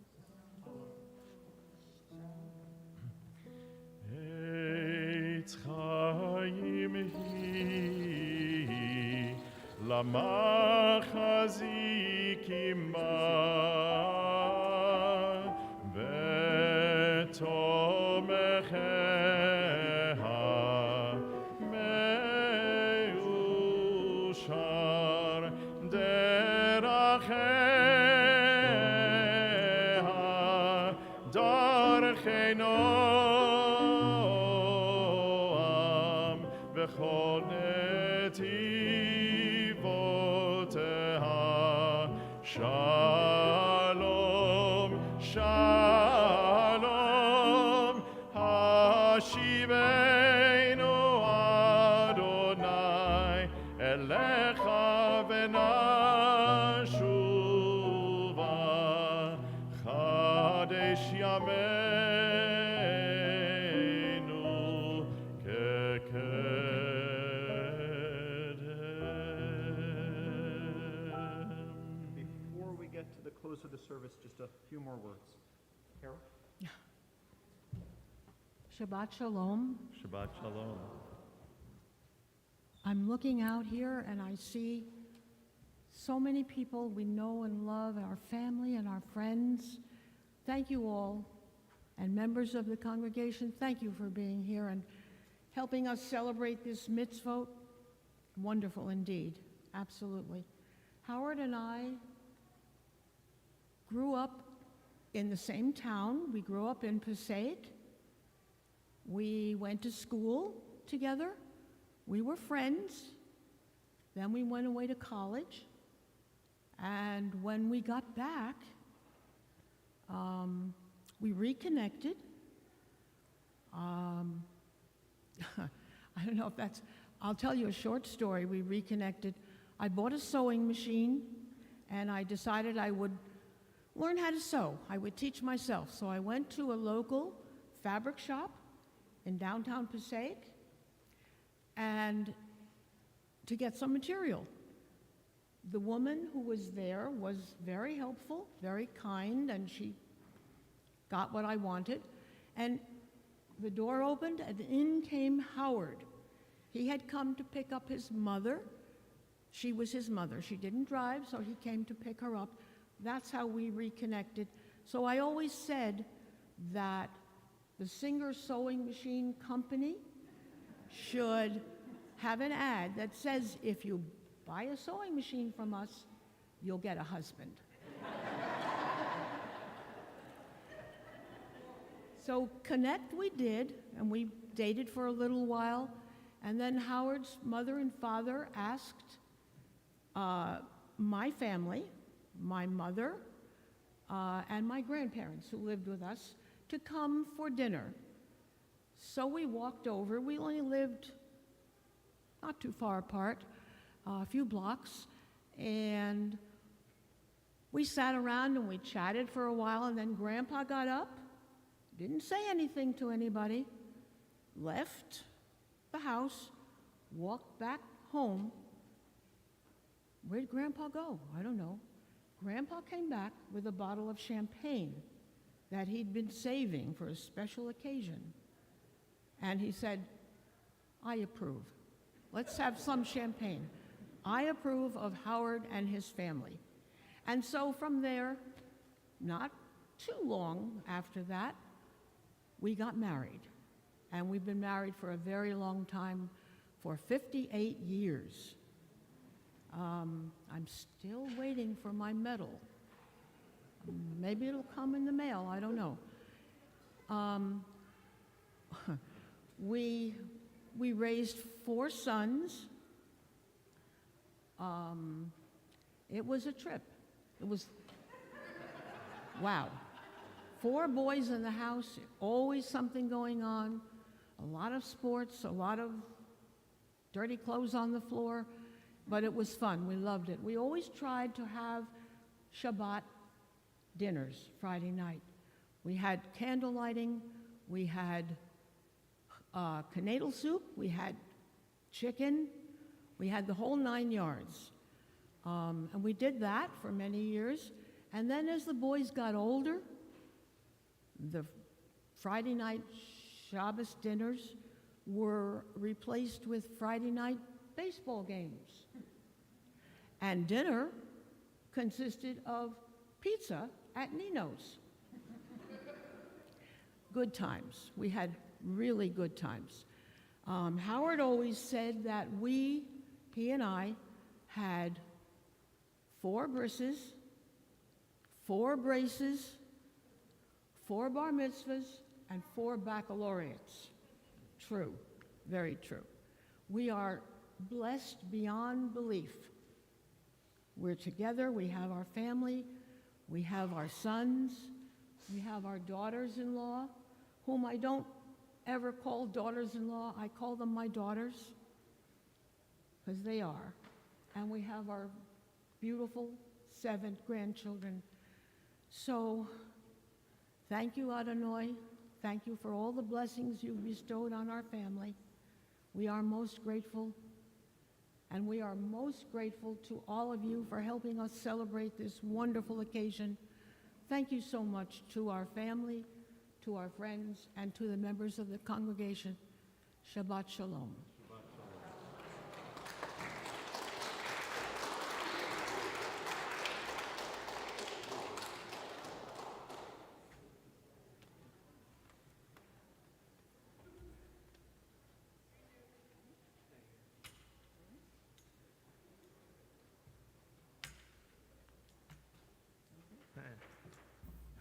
Eitz Chaim hi lamachazikim ba v'tomecheha meushar deracheha darchei noam v'chol netivoteha shalom shalom hashivenu Adonai elecha v'nashuva chadesh yameinu kekedem.
Before we get to the close of the service, just a few more words. Carol?
Shabbat Shalom.
Shabbat Shalom.
I'm looking out here and I see so many people we know and love, our family and our friends. Thank you all. And members of the congregation, thank you for being here. And helping us celebrate this mitzvot. Wonderful indeed, absolutely. Howard and I grew up in the same town. We grew up in Passaic. We went to school together. We were friends. Then we went away to college. And when we got back, we reconnected. I don't know if that's, I'll tell you a short story. We reconnected. I bought a sewing machine, and I decided I would learn how to sew. I would teach myself. So I went to a local fabric shop in downtown Passaic and to get some material. The woman who was there was very helpful, very kind, and she got what I wanted. And the door opened, and in came Howard. He had come to pick up his mother. She was his mother. She didn't drive, so he came to pick her up. That's how we reconnected. So I always said that the Singer Sewing Machine Company should have an ad that says, if you buy a sewing machine from us, you'll get a husband. So connect we did, and we dated for a little while, and then Howard's mother and father asked my family, my mother, and my grandparents who lived with us, to come for dinner. So we walked over. We only lived not too far apart, a few blocks, and we sat around and we chatted for a while, and then Grandpa got up, didn't say anything to anybody, left the house, walked back home. Where'd Grandpa go? I don't know. Grandpa came back with a bottle of champagne that he'd been saving for a special occasion. And he said, I approve. Let's have some champagne. I approve of Howard and his family. And so from there, not too long after that, we got married. And we've been married for a very long time, for 58 years. I'm still waiting for my medal. Maybe it'll come in the mail, I don't know. We raised 4 sons. It was a trip. It was, wow. 4 boys in the house, always something going on, a lot of sports, a lot of dirty clothes on the floor, but it was fun. We loved it. We always tried to have Shabbat dinners Friday night. We had candle lighting, we had knedel soup, we had chicken, we had the whole 9 yards. And we did that for many years. And then as the boys got older, the Friday night Shabbos dinners were replaced with Friday night baseball games. And dinner consisted of pizza at Nino's. Good times. We had really good times. Howard always said that he and I, had 4 brisses, 4 braces, 4 bar mitzvahs, and 4 baccalaureates. True, very true. We are blessed beyond belief. We're together, we have our family, we have our sons, we have our daughters-in-law, whom I don't ever call daughters-in-law, I call them my daughters, because they are. And we have our beautiful 7 grandchildren. So, thank you, Adonai. Thank you for all the blessings you've bestowed on our family. We are most grateful. And we are most grateful to all of you for helping us celebrate this wonderful occasion. Thank you so much to our family, to our friends, and to the members of the congregation. Shabbat Shalom.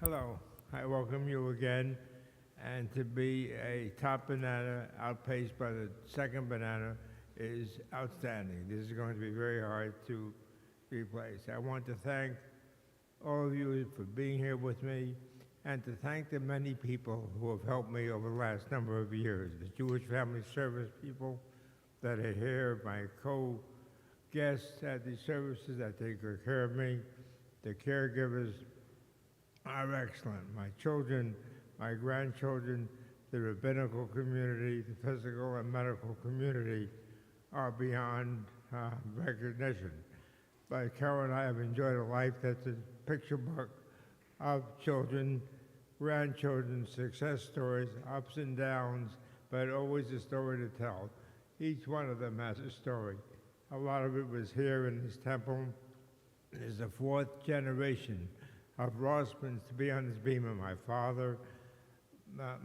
Hello, I welcome you again. And to be a top banana outpaced by the second banana is outstanding. This is going to be very hard to replace. I want to thank all of you for being here with me and to thank the many people who have helped me over the last number of years. The Jewish Family Service people that are here, my co-guests at these services that take good care of me, the caregivers are excellent. My children, my grandchildren, the rabbinical community, the physical and medical community are beyond recognition. But Carol and I have enjoyed a life that's a picture book of children, grandchildren, success stories, ups and downs, but always a story to tell. Each one of them has a story. A lot of it was here in this temple. There's a fourth generation of Rossmans to be on this beamer. My father,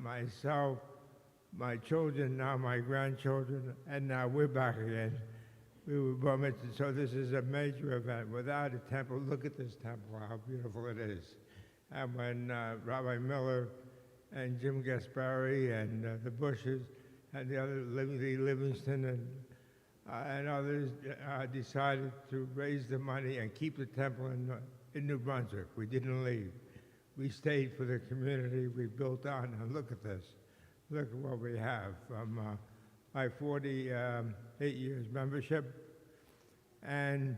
myself, my children, now my grandchildren, and now we're back again. We were bar mitzvah, so this is a major event. Without a temple, look at this temple, how beautiful it is. And when Rabbi Miller and Jim Gaspari and the Bushes and the other, Lee Livingston and others decided to raise the money and keep the temple in New Brunswick. We didn't leave. We stayed for the community. We built on, and look at this. Look at what we have from my 48 years membership, and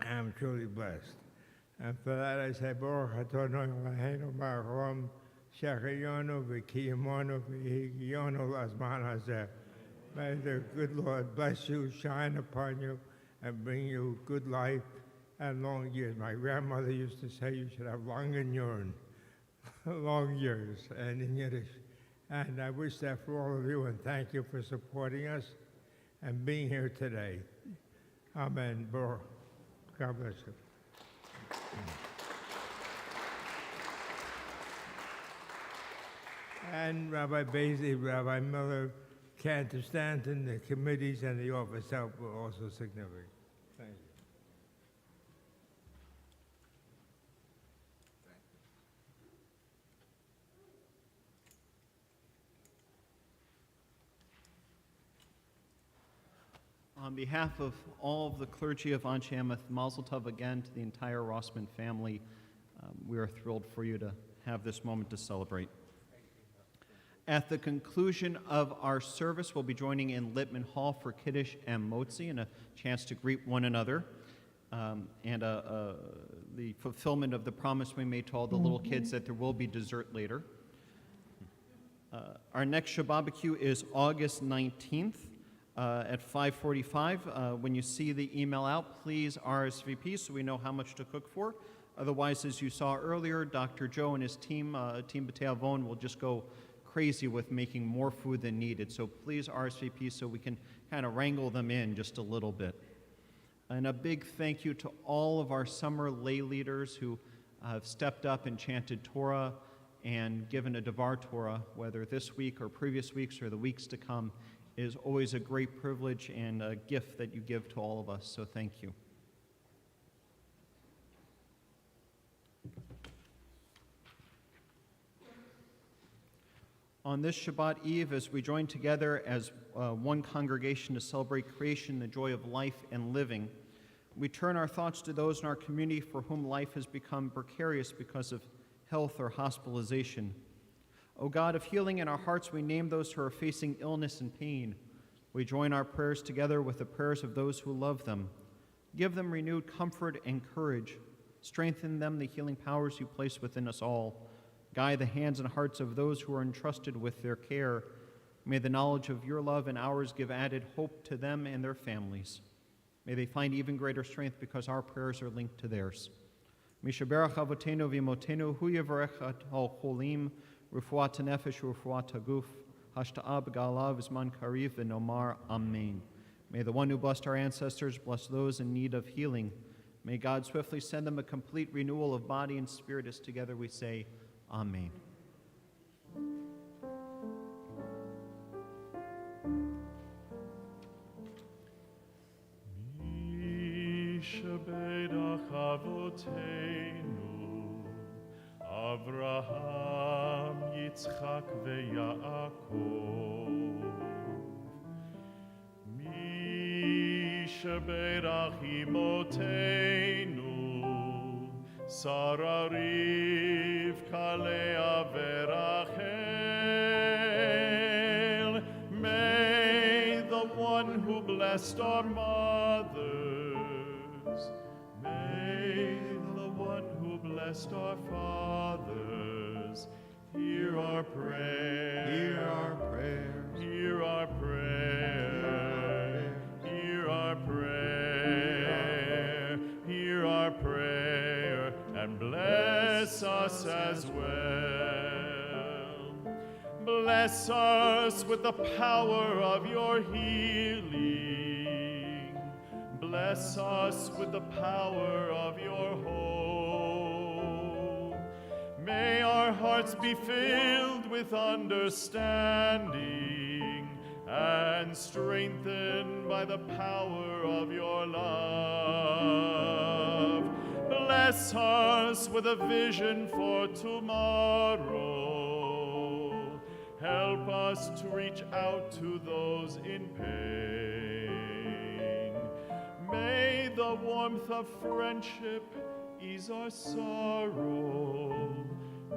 I'm truly blessed. And for that I say, Baruch Atah Eloheinu Melech Haolam, Shechayonu v'kiyamonu v'higiyonu l'azman hazeh. May the good Lord bless you, shine upon you, and bring you good life and long years. My grandmother used to say you should have long and urine, long years, and in Yiddish. And I wish that for all of you, and thank you for supporting us and being here today. Amen. God bless you. And Rabbi Basie, Rabbi Miller, Cantor Stanton, the committees and the office help were also significant. Thank you.
On behalf of all of the clergy of Anshe Emeth, Mazel Tov again to the entire Rossman family. We are thrilled for you to have this moment to celebrate. At the conclusion of our service, we'll be joining in Littman Hall for Kiddush and Motzi and a chance to greet one another and the fulfillment of the promise we made to all the little kids that there will be dessert later. Our next Shabbat barbecue is August 19th. At 5:45. When you see the email out, please RSVP so we know how much to cook for. Otherwise, as you saw earlier, Dr. Joe and his team, Team B'tei Avon, will just go crazy with making more food than needed. So please RSVP so we can kind of wrangle them in just a little bit. And a big thank you to all of our summer lay leaders who have stepped up and chanted Torah and given a Devar Torah, whether this week or previous weeks or the weeks to come. Is always a great privilege and a gift that you give to all of us, so thank you. On this Shabbat Eve, as we join together as one congregation to celebrate creation, the joy of life and living, we turn our thoughts to those in our community for whom life has become precarious because of health or hospitalization. O God of healing, in our hearts we name those who are facing illness and pain. We join our prayers together with the prayers of those who love them. Give them renewed comfort and courage. Strengthen them the healing powers you place within us all. Guide the hands and hearts of those who are entrusted with their care. May the knowledge of your love and ours give added hope to them and their families. May they find even greater strength because our prayers are linked to theirs. Mishaberach avotenu v'imotenu hu yavarech al cholim Refuat nefesh, refuat haguf, hashta'a b'ga'alav zman kariv v'nomar amen. May the one who blessed our ancestors bless those in need of healing. May God swiftly send them a complete renewal of body and spirit as together we say, amen.
Mishabedach avotenu, יצחק ויעקב. מי שברך אמותינו, שרה רבקה לאה ורחל. May the one who blessed our mothers, may the one who blessed our fathers, hear our prayer.
Hear our prayer.
Hear our prayer. Hear our prayer. Hear our prayer. And bless us as well. Bless us with the power of your healing. Bless us with the power of your hope. May our hearts be filled with understanding and strengthened by the power of your love. Bless us with a vision for tomorrow. Help us to reach out to those in pain. May the warmth of friendship ease our sorrow.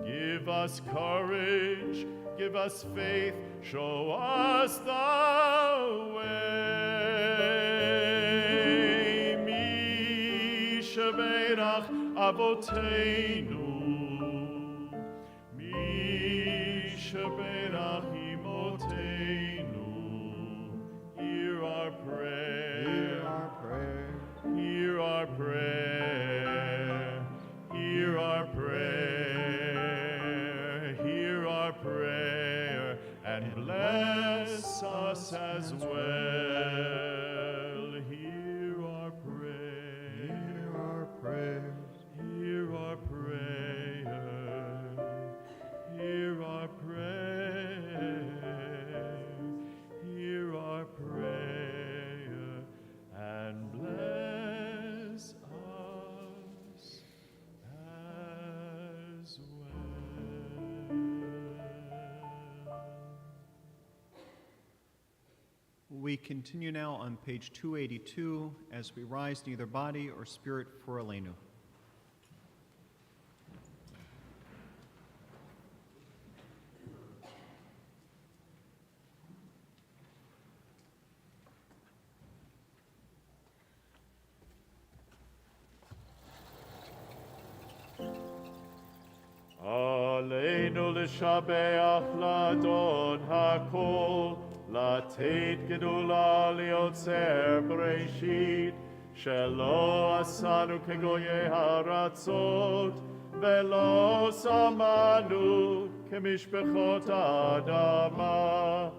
Give us courage, give us faith, show us the way. Mi sheberach avoteinu, mi sheberach imoteinu. Hear our prayer.
Hear our prayer.
Hear our prayer. Hear our prayer. Hear our prayer. And bless us as well. Hear our prayer.
Hear our prayer.
Hear our prayer. Hear our prayer. Hear our prayer. And bless us as well.
We continue now on page 282 as we rise neither body or spirit for Elenu.
עלינו לשבח לאדון הכל, לתת גדולה ליוצר בראשית, שלא עשנו כגויי הארצות, ולא שמנו כמשפחות האדמה,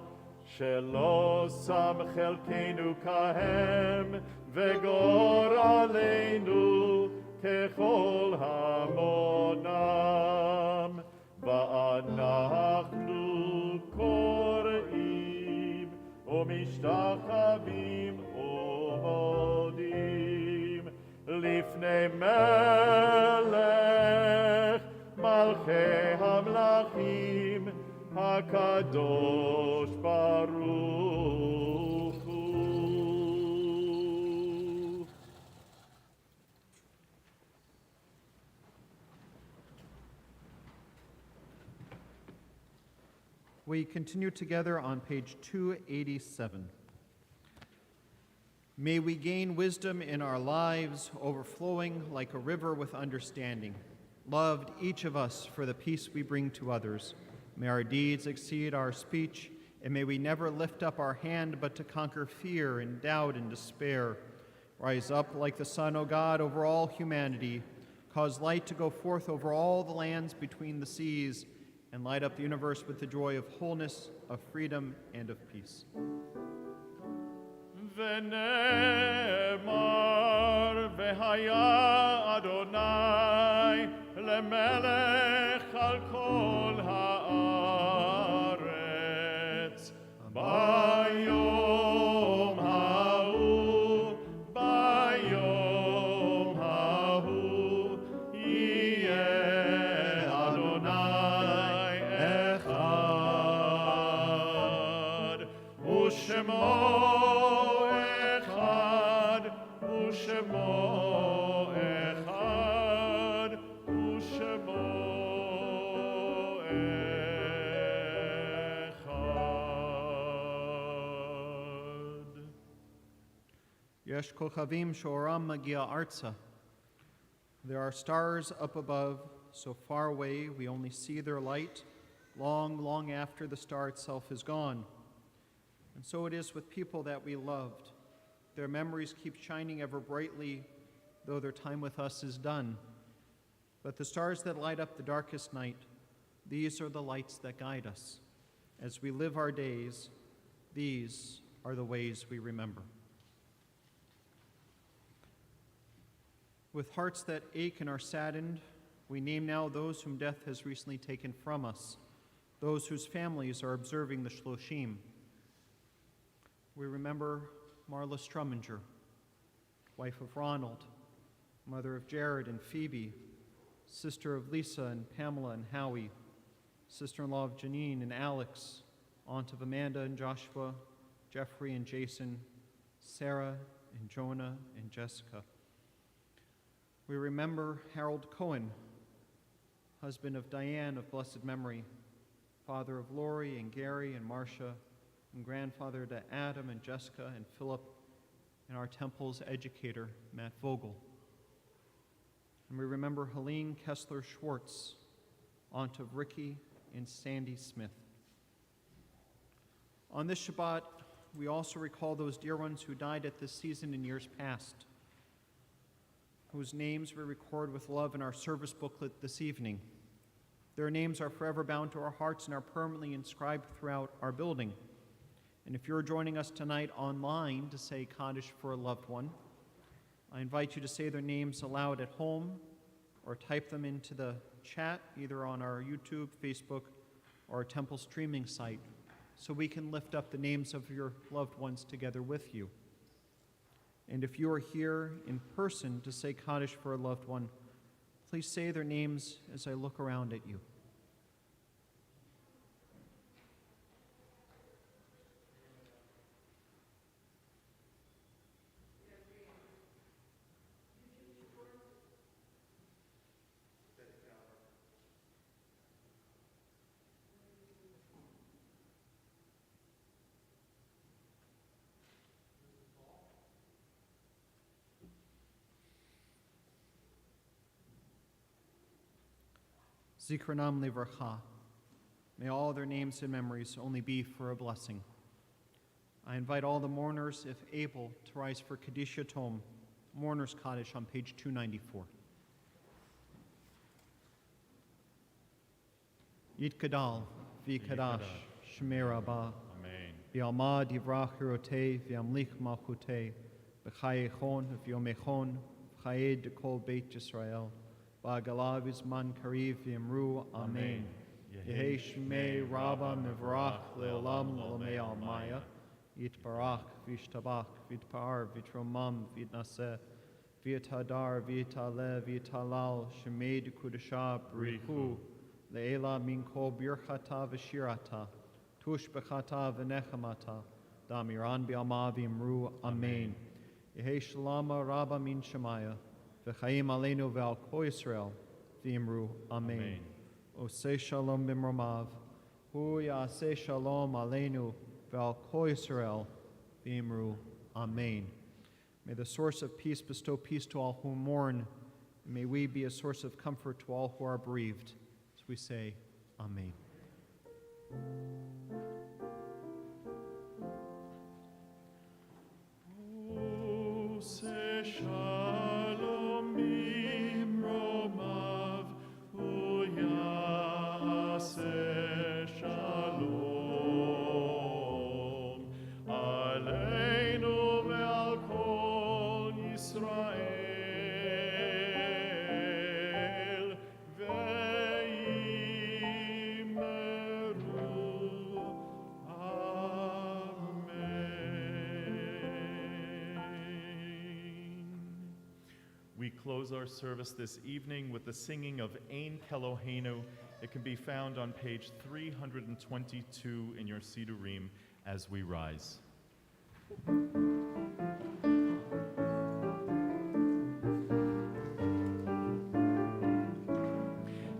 שלא שם חלקנו כהם, וגורלנו ככל המונם, ואנחנו קוראים ומשתחווים ומודים לפני מלך מלכי המלכים הקדוש ברוך הוא.
We continue together on page 287. May we gain wisdom in our lives, overflowing like a river with understanding. Loved each of us for the peace we bring to others. May our deeds exceed our speech, and may we never lift up our hand but to conquer fear and doubt and despair. Rise up like the sun, O God, over all humanity. Cause light to go forth over all the lands between the seas, and light up the universe with the joy of wholeness, of freedom, and of peace.
ונאמר והיה אדוני למלך על כל הארץ ביום ההוא יהיה אדוני אחד
Yesh kochavim shoram magia artsa. There are stars up above, so far away we only see their light, long, long after the star itself is gone. And so it is with people that we loved. Their memories keep shining ever brightly, though their time with us is done. But the stars that light up the darkest night, these are the lights that guide us. As we live our days, these are the ways we remember. With hearts that ache and are saddened, we name now those whom death has recently taken from us, those whose families are observing the Shloshim. We remember Marla Struminger, wife of Ronald, mother of Jared and Phoebe, sister of Lisa and Pamela and Howie, sister-in-law of Janine and Alex, aunt of Amanda and Joshua, Jeffrey and Jason, Sarah and Jonah and Jessica. We remember Harold Cohen, husband of Diane of blessed memory, father of Lori and Gary and Marcia, and grandfather to Adam and Jessica and Philip, and our temple's educator, Matt Vogel. And we remember Helene Kessler Schwartz, aunt of Ricky and Sandy Smith. On this Shabbat, we also recall those dear ones who died at this season in years past, whose names we record with love in our service booklet this evening. Their names are forever bound to our hearts and are permanently inscribed throughout our building. And if you're joining us tonight online to say Kaddish for a loved one, I invite you to say their names aloud at home or type them into the chat, either on our YouTube, Facebook, or our temple streaming site, so we can lift up the names of your loved ones together with you. And if you are here in person to say Kaddish for a loved one, please say their names as I look around at you. Zikranam Livracha. May all their names and memories only be for a blessing. I invite all the mourners, if able, to rise for Kaddish Yatom, Mourner's Kaddish on page 294. Yitkadal, V'Kadash, Shemei Rabbah,
Amen.
V'Almad Yivrach Hirotei, V'Amlich Malchutei, V'Chayechon, V'Yomechon, V'Chayed Dekol Beit Yisrael, Ba'agalav Izman Kariv V'Yamru, Amen. Yehi Shmei Rabba Mivrach Le'olam L'Olamei Almaya, Yitbarach V'Yishtabach V'Yitpar V'Yitromam V'Yitnaseh V'Yitadar V'Yitaleh V'Yitalal Shemei D'Kudashah B'Richu Le'ela Min Kol Birchata V'Shirata Tush B'Chata V'Nechamata Damiran B'Alma V'Yamru, Amen. Yehi Shalama Rabba Min Shemaya V'chaim aleinu ve'al kol Yisrael v'imru, Amen. Oseh shalom b'mromav, hu ya'aseh shalom aleinu ve'al kol Yisrael v'imru, Amen. May the source of peace bestow peace to all who mourn, and may we be a source of comfort to all who are bereaved. As we say, Amen.
Oseh shalom b'mromav, hu ya'aseh shalom aleinu ve'al kol Yisrael ve'imeru, Amen. We close our service this evening with the singing of Ein Keloheinu. It can be found on page 322 in your Sidurim as we rise.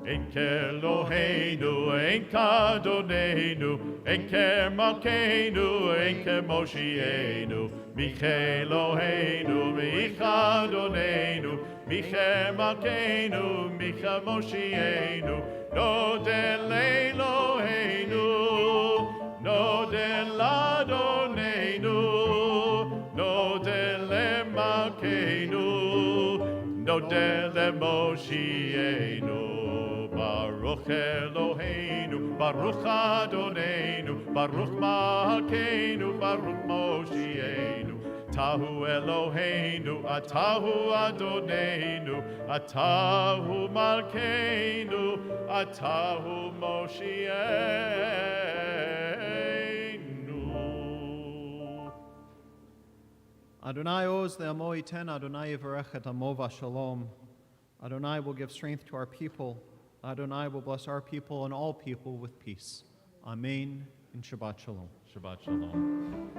Ein Ein Keloheinu, Ein Kadonenu, Ein Kemalkeinu, Ein Kemoshienu, Micheloheinu, Michadonenu, Michemalkeinu, Michemoshienu, Nodel Eloheinu, Nodel Adonenu, Nodel Emalkeinu, Nodel Moshienu, Baruch Eloheinu, Baruch Adonenu, Baruch Malkeinu, Baruch Moshienu, Tahu Eloheinu, Atahu Adonenu, Atahu Malkeinu, Atahu Moshienu.
Adonai oz le'amo iten, Adonai yivarech et amo v'shalom. Adonai will give strength to our people. Adonai will bless our people and all people with peace. Amen and Shabbat Shalom.
Shabbat Shalom.